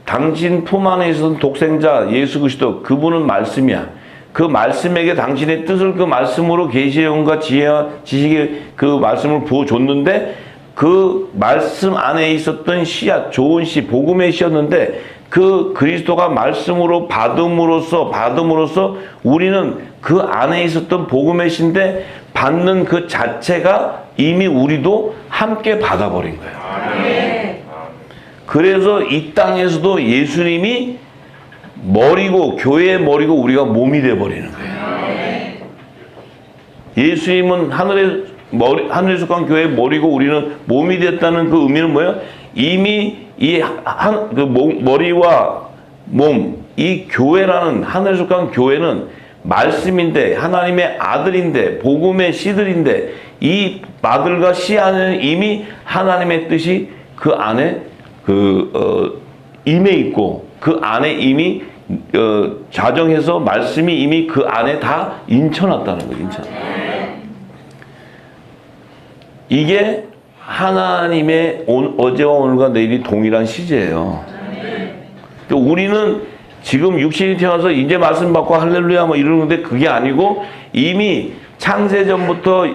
당신 품 안에 있었던 독생자 예수 그리스도 그분은 말씀이야. 그 말씀에게 당신의 뜻을 그 말씀으로 계시의 영과 지혜와 지식의 그 말씀을 부어줬는데 그 말씀 안에 있었던 씨앗, 좋은 씨, 복음의 씨였는데 그 그리스도가 말씀으로 받음으로써 우리는 그 안에 있었던 복음의 씨인데 받는 그 자체가 이미 우리도 함께 받아버린 거예요. 그래서 이 땅에서도 예수님이 머리고 교회의 머리고 우리가 몸이 돼버리는 거예요. 예수님은 하늘에 속한 교회의 머리고 우리는 몸이 됐다는 그 의미는 뭐예요? 이미 그 머리와 몸, 이 교회라는 하늘에 속한 교회는 말씀인데 하나님의 아들인데 복음의 씨들인데 이 아들과 씨 안에는 이미 하나님의 뜻이 그 안에 임해 있고 그 안에 이미 자정해서 말씀이 이미 그 안에 다 인쳐놨다는 거예요. 인쳐. 이게 하나님의 어제와 오늘과 내일이 동일한 시제예요. 우리는 지금 육신이 태어나서 이제 말씀 받고 할렐루야 뭐 이러는데 그게 아니고 이미 창세전부터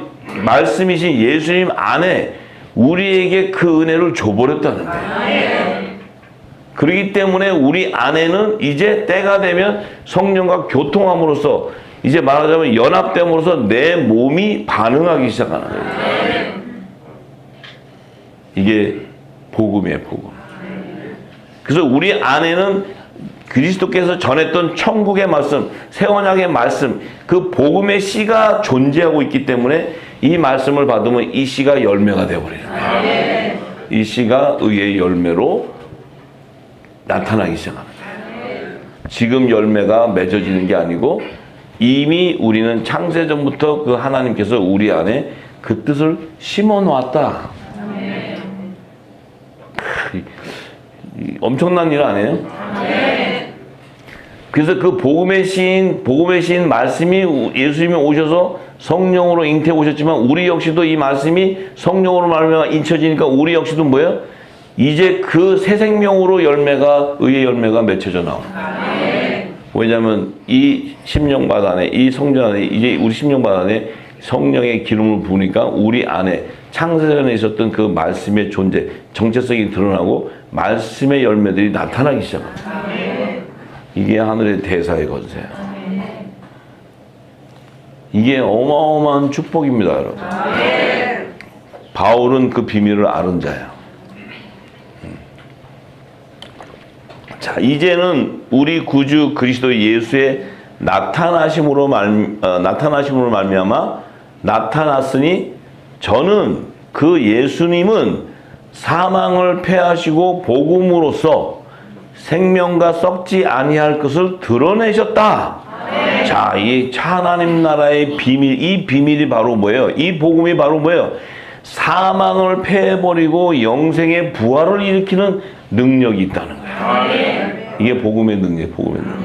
말씀이신 예수님 안에 우리에게 그 은혜를 줘버렸다는 거예요. 그렇기 때문에 우리 안에는 이제 때가 되면 성령과 교통함으로써 이제 말하자면 연합됨으로써 내 몸이 반응하기 시작하는 거예요. 이게 복음이에요, 복음. 그래서 우리 안에는 그리스도께서 전했던 천국의 말씀, 새 언약의 말씀, 그 복음의 씨가 존재하고 있기 때문에 이 말씀을 받으면 이 씨가 열매가 되어버리는 거예요. 이 씨가 의의 열매로 나타나기 시작합니다. 지금 열매가 맺어지는 게 아니고 이미 우리는 창세전부터 그 하나님께서 우리 안에 그 뜻을 심어 놓았다. 엄청난 일 아니에요? 그래서 그 복음의 시인 말씀이 예수님이 오셔서 성령으로 잉태해 오셨지만 우리 역시도 이 말씀이 성령으로 말미암아 인쳐지니까 우리 역시도 뭐예요? 이제 그 새 생명으로 의의 열매가 맺혀져 나옵니다. 왜냐하면 이 심령밭 안에, 이 성전 안에, 이제 우리 심령밭 안에 성령의 기름을 부으니까 우리 안에 창세전에 있었던 그 말씀의 존재, 정체성이 드러나고 말씀의 열매들이 나타나기 시작합니다. 이게 하늘의 대사의 권세예요. 이게 어마어마한 축복입니다, 여러분. 바울은 그 비밀을 아는 자예요. 자, 이제는 우리 구주 그리스도 예수의 나타나심으로 말미암아 나타났으니 저는 그 예수님은 사망을 패하시고 복음으로써 생명과 썩지 아니할 것을 드러내셨다. 자, 이 하나님 나라의 비밀, 이 비밀이 바로 뭐예요? 이 복음이 바로 뭐예요? 사망을 패해버리고 영생의 부활을 일으키는 능력이 있다는 거예요. 이게 복음의 능력, 복음의 능력.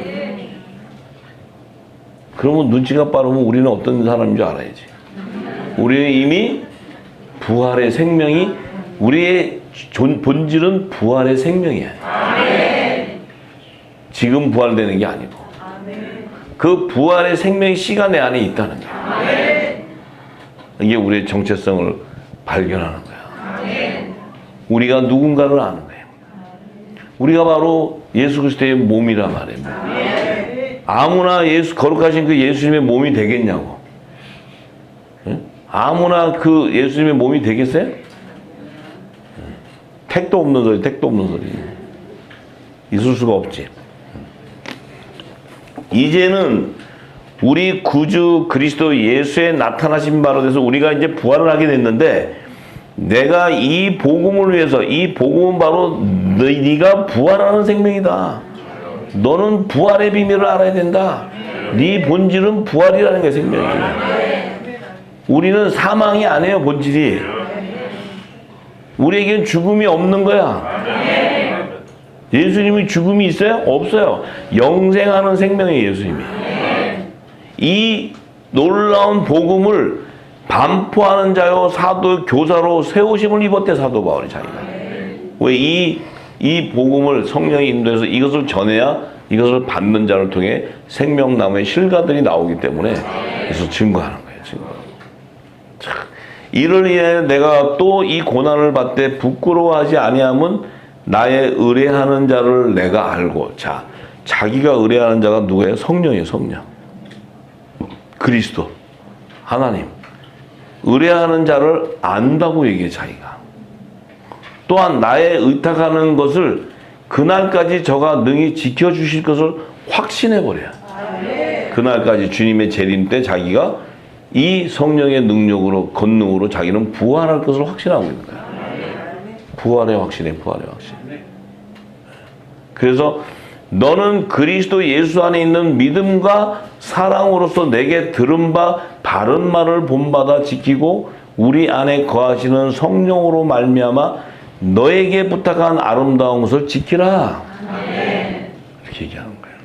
그러면 눈치가 빠르면 우리는 어떤 사람인 줄 알아야지. 우리는 이미 부활의 생명이, 우리의 본질은 부활의 생명이야. 지금 부활되는 게 아니고 그 부활의 생명의 씨가 내 안에 있다는 거야. 이게 우리의 정체성을 발견하는 거야. 우리가 누군가를 아는 거예요. 우리가 바로 예수 그리스도의 몸이란 말이에요. 아무나 거룩하신 그 예수님의 몸이 되겠냐고. 아무나 그 예수님의 몸이 되겠어요? 택도 없는 소리, 택도 없는 소리. 있을 수가 없지. 이제는 우리 구주 그리스도 예수의 나타나신 바로 돼서 우리가 이제 부활을 하게 됐는데, 내가 이 복음을 위해서, 이 복음은 바로 네가 부활하는 생명이다. 너는 부활의 비밀을 알아야 된다. 네 본질은 부활이라는 게 생명이야. 우리는 사망이 아니에요, 본질이. 우리에겐 죽음이 없는 거야. 예수님이 죽음이 있어요? 없어요. 영생하는 생명이에요, 예수님이. 이 놀라운 복음을 반포하는 자요, 사도, 교사로 세우심을 입었대, 사도 바울이 자기가. 왜 이 복음을 성령이 인도해서 이것을 전해야 이것을 받는 자를 통해 생명나무의 실과들이 나오기 때문에 그래서 증거하는 거예요, 증거하는 거예요. 이를 위해 내가 또 이 고난을 받되 부끄러워하지 아니함은 나의 의뢰하는 자를 내가 알고. 자, 자기가 의뢰하는 자가 누구예요? 성령이에요, 성령. 그리스도, 하나님. 의뢰하는 자를 안다고 얘기해, 자기가. 또한 나의 의탁하는 것을 그날까지 저가 능히 지켜주실 것을 확신해버려요. 그날까지 주님의 재림 때 자기가 이 성령의 능력으로, 권능으로 자기는 부활할 것을 확신하고 있는 거예요. 부활의 확신에, 부활의 확신. 그래서 너는 그리스도 예수 안에 있는 믿음과 사랑으로서 내게 들은 바 바른 말을 본받아 지키고 우리 안에 거하시는 성령으로 말미암아 너에게 부탁한 아름다운 것을 지키라. 이렇게 얘기하는 거예요.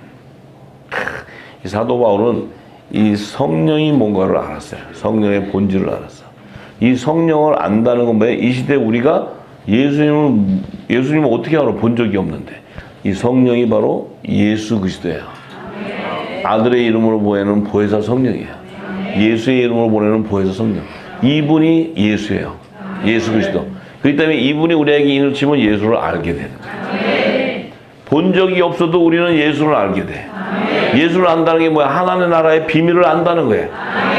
이 사도 바울은 이 성령이 뭔가를 알았어요. 성령의 본질을 알았어. 이 성령을 안다는 건 뭐예요? 이 시대에 우리가 예수님을 어떻게 알아? 본 적이 없는데. 이 성령이 바로 예수 그리스도예요. 아들의 이름으로 보내는 보혜사 성령이에요. 예수의 이름으로 보내는 보혜사 성령. 이분이 예수예요. 예수 그리스도. 그렇기 때문에 이분이 우리에게 인을 치면 예수를 알게 되는 거예요. 본 적이 없어도 우리는 예수를 알게 돼. 예수를 안다는 게 뭐야? 하나님의 나라의 비밀을 안다는 거예요.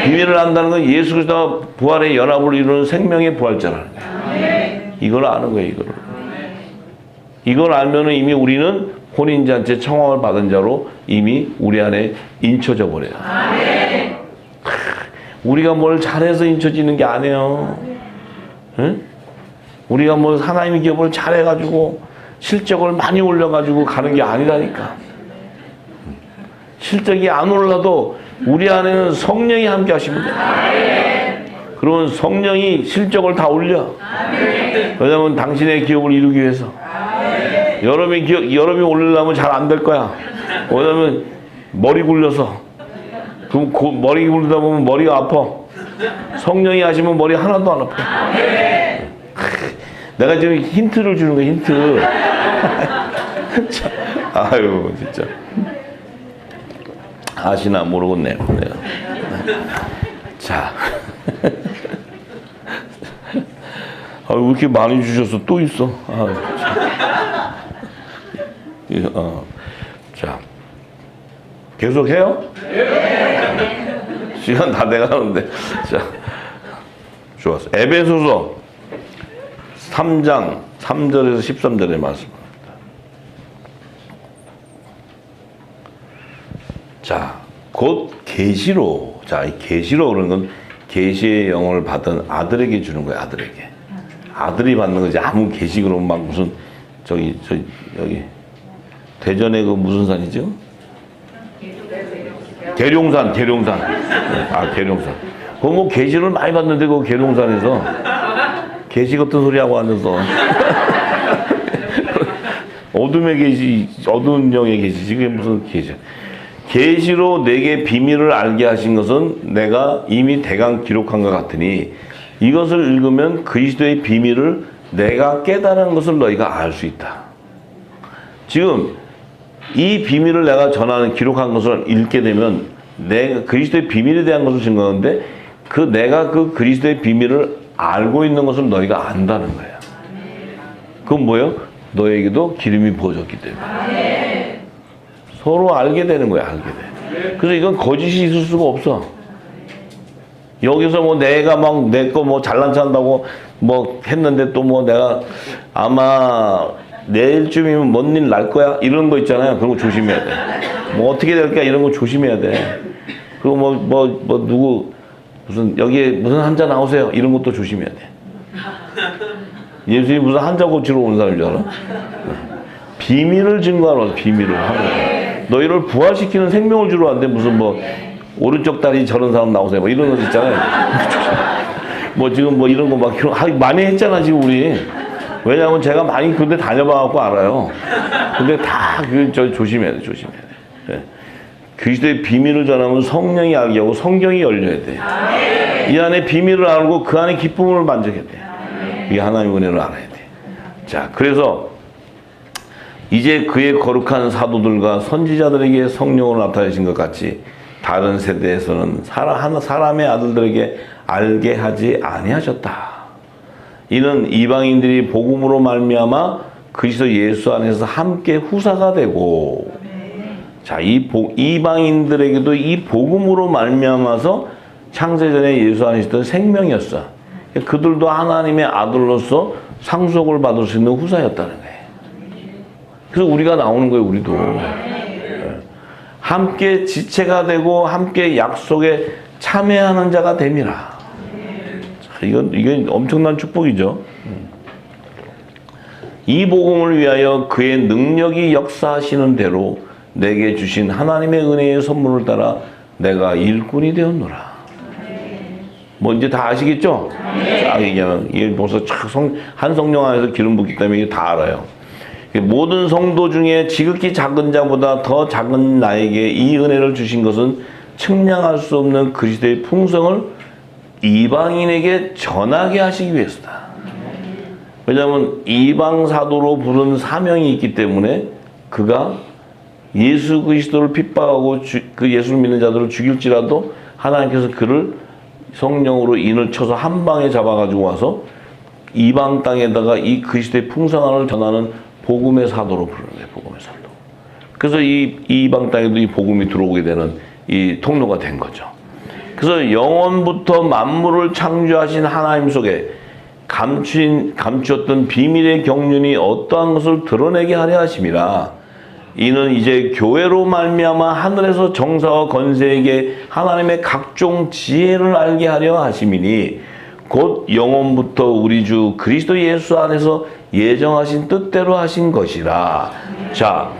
비밀을 안다는 건 예수 그리스도와 부활의 연합을 이루는 생명의 부활자라는 거예요. 이걸 아는 거예요, 이걸. 이걸 알면은 이미 우리는 혼인잔치 청함을 받은 자로 이미 우리 안에 인쳐져 버려요. 우리가 뭘 잘해서 인쳐지는 게 아니에요. 응? 우리가 뭐 하나님의 기업을 잘해가지고 실적을 많이 올려가지고 가는 게 아니라니까. 실적이 안 올라도 우리 안에는 성령이 함께 하시면 돼요. 그러면 성령이 실적을 다 올려. 왜냐하면 당신의 기업을 이루기 위해서. 여러분이 올리려면 잘 안 될 거야. 왜냐하면 머리 굴려서. 그럼 머리 굴리다 보면 머리가 아파. 성령이 하시면 머리 하나도 안 아파. 내가 지금 힌트를 주는 거야, 힌트. 아유, 진짜. 아시나 모르겠네요. 내가. 자. 왜 이렇게 많이 주셔서 또 있어? 자. 계속 해요? 시간 다 돼가는데. 자. 좋았어. 에베소서 3장 3절에서 13절의 말씀입니다. 자, 곧 계시로. 자, 이 계시로 그러는 건 계시의 영을 받은 아들에게 주는 거예요. 아들에게. 아들이 받는 거지. 아무 계시 그러면 막 무슨 여기 대전에 그 무슨 산이죠? 계룡산. 계룡산. 그거 뭐 계시를 많이 받는데 그 계룡산에서 계시 같은 소리 하고 앉아서 어둠의 계시, 어두운 영의 계시지. 그게 무슨 계시야? 계시로 내게 비밀을 알게 하신 것은 내가 이미 대강 기록한 것 같으니 이것을 읽으면 그리스도의 비밀을 내가 깨달은 것을 너희가 알 수 있다. 지금 이 비밀을 내가 전하는 기록한 것을 읽게 되면 내가 그리스도의 비밀에 대한 것을 증거하는데 내가 그 그리스도의 비밀을 알고 있는 것을 너희가 안다는 거야. 그건 뭐예요? 너에게도 기름이 부어졌기 때문에. 서로 알게 되는 거야, 알게 돼. 그래서 이건 거짓이 있을 수가 없어. 여기서 뭐 내가 막 내 거 뭐 잘난 척한다고 뭐 했는데 또 뭐 내가 아마 내일쯤이면 뭔 일 날 거야? 이런 거 있잖아요. 그런 거 조심해야 돼. 뭐 어떻게 될까? 이런 거 조심해야 돼. 그리고 누구 무슨 여기에 무슨 환자 나오세요? 이런 것도 조심해야 돼. 예수님이 무슨 환자 고치러 오는 사람인 줄 알아? 비밀을 증거하러 비밀을 하러. 너희를 부활시키는 생명을 주러 왔는데 무슨 뭐 오른쪽 다리 저런 사람 나오세요. 뭐 이런 거 있잖아요. 뭐 지금 뭐 이런 거 막 많이 했잖아 지금 우리. 왜냐하면 제가 많이 근데 다녀봐갖고 알아요. 근데 다 조심해야 돼, 조심해야 돼. 네. 그리스도의 비밀을 전하면 성령이 알게 하고 성경이 열려야 돼. 이 안에 비밀을 알고 그 안에 기쁨을 만족해야 돼. 이게 하나님의 은혜를 알아야 돼. 자, 그래서 이제 그의 거룩한 사도들과 선지자들에게 성령으로 나타내신 것 같이 다른 세대에서는 사람의 아들들에게 알게 하지 아니하셨다. 이는 이방인들이 복음으로 말미암아 그리스도 예수 안에서 함께 후사가 되고, 자, 이방인들에게도 이 복음으로 말미암아서 창세전에 예수 안에 있었던 생명이었어. 그들도 하나님의 아들로서 상속을 받을 수 있는 후사였다는 거예요. 그래서 우리가 나오는 거예요, 우리도. 함께 지체가 되고 함께 약속에 참여하는 자가 됨이라. 이건 엄청난 축복이죠. 이 복음을 위하여 그의 능력이 역사하시는 대로 내게 주신 하나님의 은혜의 선물을 따라 내가 일꾼이 되었노라. 뭐 이제 다 아시겠죠? 쫙 얘기하면 이게 벌써 한 성령 안에서 기름 붓기 때문에 이게 다 알아요. 모든 성도 중에 지극히 작은 자보다 더 작은 나에게 이 은혜를 주신 것은 측량할 수 없는 그리스도의 풍성을 이방인에게 전하게 하시기 위해서다. 왜냐하면 이방 사도로 부른 사명이 있기 때문에 그가 예수 그리스도를 핍박하고 그 예수를 믿는 자들을 죽일지라도 하나님께서 그를 성령으로 인을 쳐서 한 방에 잡아가지고 와서 이방 땅에다가 이 그리스도의 풍성함을 전하는 복음의 사도로 부르는 거예요. 복음의 사도. 그래서 이 이방 땅에도 이 복음이 들어오게 되는 이 통로가 된 거죠. 그래서 영원부터 만물을 창조하신 하나님 속에 감추었던 비밀의 경륜이 어떠한 것을 드러내게 하려 하심이라. 이는 이제 교회로 말미암아 하늘에서 정사와 권세에게 하나님의 각종 지혜를 알게 하려 하심이니 곧 영원부터 우리 주 그리스도 예수 안에서 예정하신 뜻대로 하신 것이라. 자,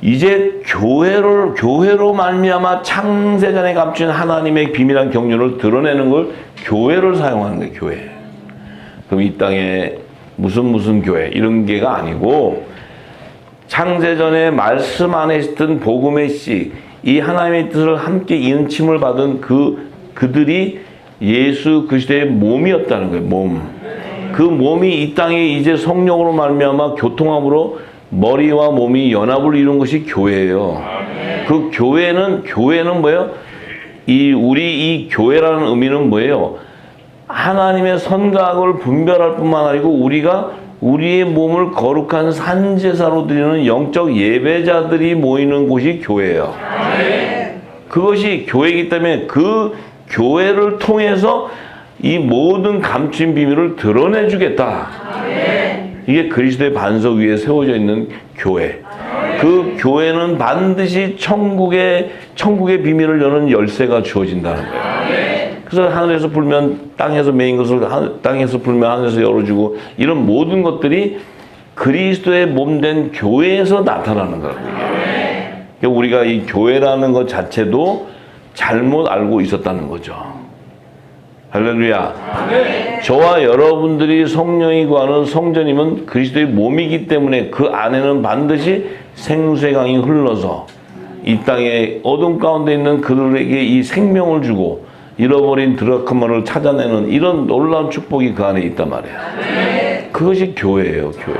이제 교회로 말미암아 창세전에 감춘 하나님의 비밀한 경륜을 드러내는 걸 교회를 사용하는 거예요. 교회. 그럼 이 땅에 무슨 교회 이런 게가 아니고 창세전에 말씀 안에 있던 복음의 씨, 이 하나님의 뜻을 함께 인침을 받은 그들이 예수 그리스도의 몸이었다는 거예요. 몸. 그 몸이 이 땅에 이제 성령으로 말미암아 교통함으로 머리와 몸이 연합을 이룬 것이 교회예요. 그 교회는 뭐예요? 우리 이 교회라는 의미는 뭐예요? 하나님의 선과 악을 분별할 뿐만 아니고 우리가 우리의 몸을 거룩한 산제사로 드리는 영적 예배자들이 모이는 곳이 교회예요. 그것이 교회이기 때문에 그 교회를 통해서 이 모든 감춘 비밀을 드러내주겠다. 이게 그리스도의 반석 위에 세워져 있는 교회. 그 교회는 반드시 천국의 비밀을 여는 열쇠가 주어진다는 거예요. 그래서 하늘에서 불면 땅에서 메인 것을 땅에서 불면 하늘에서 열어주고 이런 모든 것들이 그리스도의 몸된 교회에서 나타나는 거예요. 그러니까 우리가 이 교회라는 것 자체도 잘못 알고 있었다는 거죠. 할렐루야. 저와 여러분들이 성령이 구하는 성전임은 그리스도의 몸이기 때문에 그 안에는 반드시 생수의 강이 흘러서 이 땅에 어둠 가운데 있는 그들에게 이 생명을 주고 잃어버린 드라크마를 찾아내는 이런 놀라운 축복이 그 안에 있단 말이에요. 그것이 교회예요. 교회.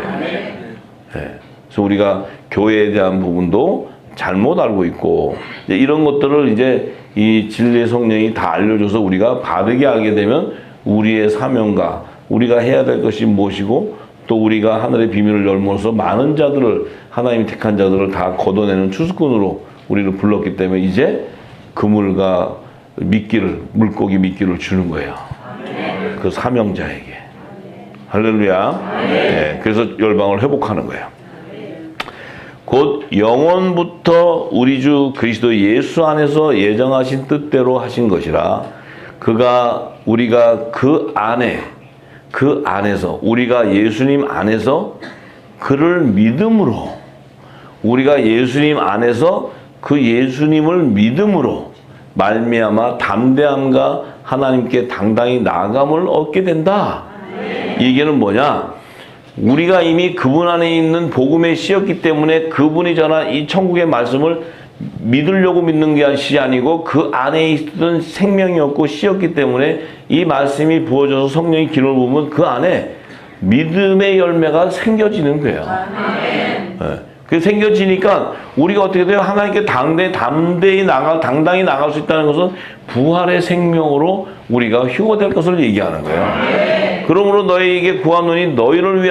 그래서 우리가 교회에 대한 부분도 잘못 알고 있고 이런 것들을 이제 이 진리의 성령이 다 알려줘서 우리가 바르게 알게 되면 우리의 사명과 우리가 해야 될 것이 무엇이고 또 우리가 하늘의 비밀을 열므로써 많은 자들을 하나님이 택한 자들을 다 걷어내는 추수꾼으로 우리를 불렀기 때문에 이제 그물과 물고기 미끼를 주는 거예요. 그 사명자에게. 할렐루야. 네, 그래서 열방을 회복하는 거예요. 곧 영원부터 우리 주 그리스도 예수 안에서 예정하신 뜻대로 하신 것이라. 우리가 그 안에서 우리가 예수님 안에서 그를 믿음으로 우리가 예수님 안에서 그 예수님을 믿음으로 말미암아 담대함과 하나님께 당당히 나아감을 얻게 된다. 이 얘기는 뭐냐? 우리가 이미 그분 안에 있는 복음의 씨였기 때문에 그분이 전한 이 천국의 말씀을 믿으려고 믿는 게 씨 아니고 그 안에 있던 생명이었고 씨였기 때문에 이 말씀이 부어져서 성령이 기름을 부으면 그 안에 믿음의 열매가 생겨지는 거예요. 네. 그 생겨지니까 우리가 어떻게 돼요? 하나님께 당당히 나갈 수 있다는 것은 부활의 생명으로 우리가 휴거될 것을 얘기하는 거예요. 그러므로 너희에게 구하노니 너희를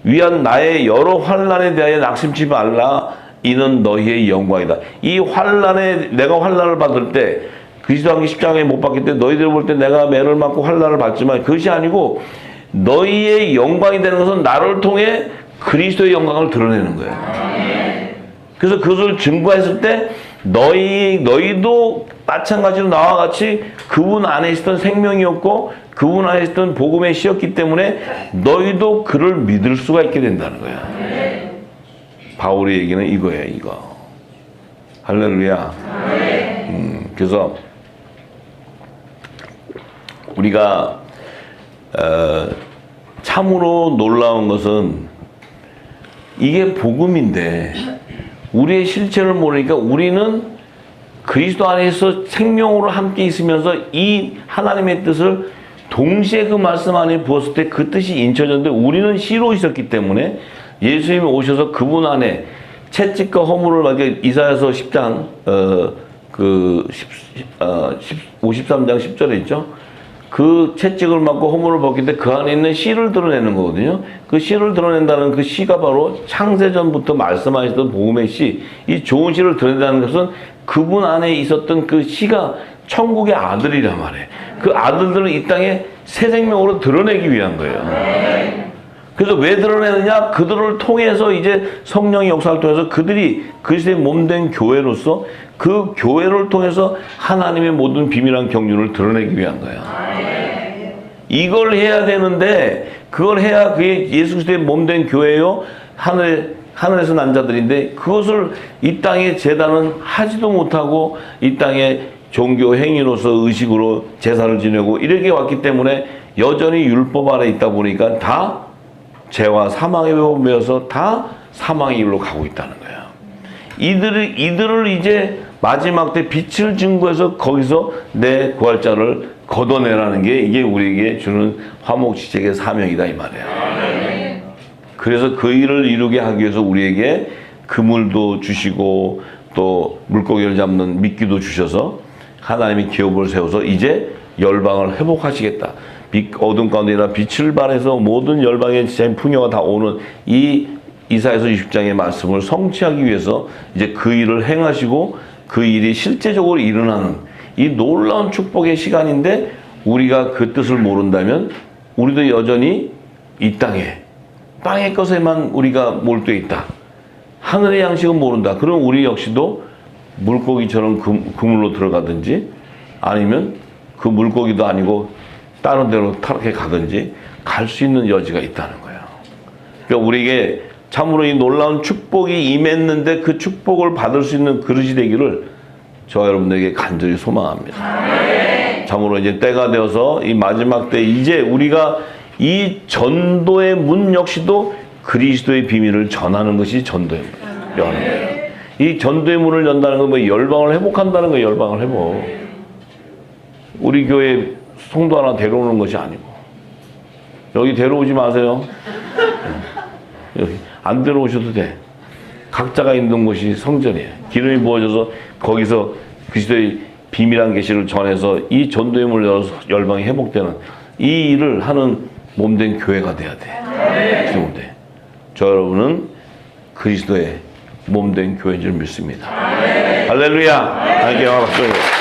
위한 나의 여러 환난에 대하여 낙심치 말라. 이는 너희의 영광이다. 이 내가 환난을 받을 때 그리스도 함께 십자가에 못 박힐 때 너희들 볼 때 내가 매를 맞고 환난을 받지만 그것이 아니고 너희의 영광이 되는 것은 나를 통해 그리스도의 영광을 드러내는 거예요. 그래서 그것을 증거했을 때 너희도 마찬가지로 나와 같이 그분 안에 있었던 생명이었고 그분 안에 있었던 복음의 씨였기 때문에 너희도 그를 믿을 수가 있게 된다는 거야. 바울의 얘기는 이거예요. 이거. 할렐루야. 그래서 우리가 참으로 놀라운 것은 이게 복음인데 우리의 실체를 모르니까 우리는 그리스도 안에서 생명으로 함께 있으면서 이 하나님의 뜻을 동시에 그 말씀 안에 부었을 때 그 뜻이 인쳐졌는데 우리는 씨로 있었기 때문에 예수님이 오셔서 그분 안에 채찍과 허물을 받게 이사야서 10장 53장 10절에 있죠. 그 채찍을 맞고 허물을 벗길 때 그 안에 있는 씨를 드러내는 거거든요. 그 씨를 드러낸다는 그 씨가 바로 창세전부터 말씀하셨던 복음의 씨, 이 좋은 씨를 드러낸다는 것은 그분 안에 있었던 그 씨가 천국의 아들이란 말이에요. 그 아들들은 이 땅에 새 생명으로 드러내기 위한 거예요. 그래서 왜 드러내느냐? 그들을 통해서 이제 성령의 역사를 통해서 그들이 그리스도의 몸된 교회로서 그 교회를 통해서 하나님의 모든 비밀한 경륜을 드러내기 위한 거예요. 이걸 해야 되는데 그걸 해야 그게 예수 그리스도의 몸된 교회요. 하늘에서 난 자들인데 그것을 이 땅의 제단은 하지도 못하고 이 땅의 종교 행위로서 의식으로 제사를 지내고 이렇게 왔기 때문에 여전히 율법 아래 있다 보니까 다 죄와 사망에 매여서 다 사망의 길로 가고 있다는 거예요. 이들을 이제 마지막 때 빛을 증거해서 거기서 내 구할자를 걷어내라는 게 이게 우리에게 주는 화목지책의 사명이다 이 말이에요. 그래서 그 일을 이루게 하기 위해서 우리에게 그물도 주시고 또 물고기를 잡는 미끼도 주셔서 하나님이 기업을 세워서 이제 열방을 회복하시겠다. 어둠 가운데나 빛을 발해서 모든 열방의 풍요가 다 오는 이 이사야서 20장의 말씀을 성취하기 위해서 이제 그 일을 행하시고 그 일이 실제적으로 일어나는 이 놀라운 축복의 시간인데 우리가 그 뜻을 모른다면 우리도 여전히 이 땅의 것에만 우리가 몰두해 있다. 하늘의 양식은 모른다. 그럼 우리 역시도 물고기처럼 그물로 들어가든지 아니면 그 물고기도 아니고 다른 데로 타락해 가든지 갈 수 있는 여지가 있다는 거예요. 그러니까 우리에게 참으로 이 놀라운 축복이 임했는데 그 축복을 받을 수 있는 그릇이 되기를 저와 여러분에게 간절히 소망합니다. 참으로 이제 때가 되어서 이 마지막 때 이제 우리가 이 전도의 문 역시도 그리스도의 비밀을 전하는 것이 전도의 문을 여는 거예요. 이 전도의 문을 연다는 건 뭐 열방을 회복한다는 거예요. 열방을 회복. 우리 교회 성도 하나 데려오는 것이 아니고 여기 데려오지 마세요. 여기 안 데려오셔도 돼. 각자가 있는 곳이 성전이에요. 기름이 부어져서 거기서 그리스도의 비밀한 계시를 전해서 이 전도의 문을 열어서 열방이 회복되는 이 일을 하는 몸된 교회가 돼야 돼. 기도돼. 저 여러분은 그리스도의 몸된 교회인 줄 믿습니다. 할렐루야. 하나님께 영광 받습니다.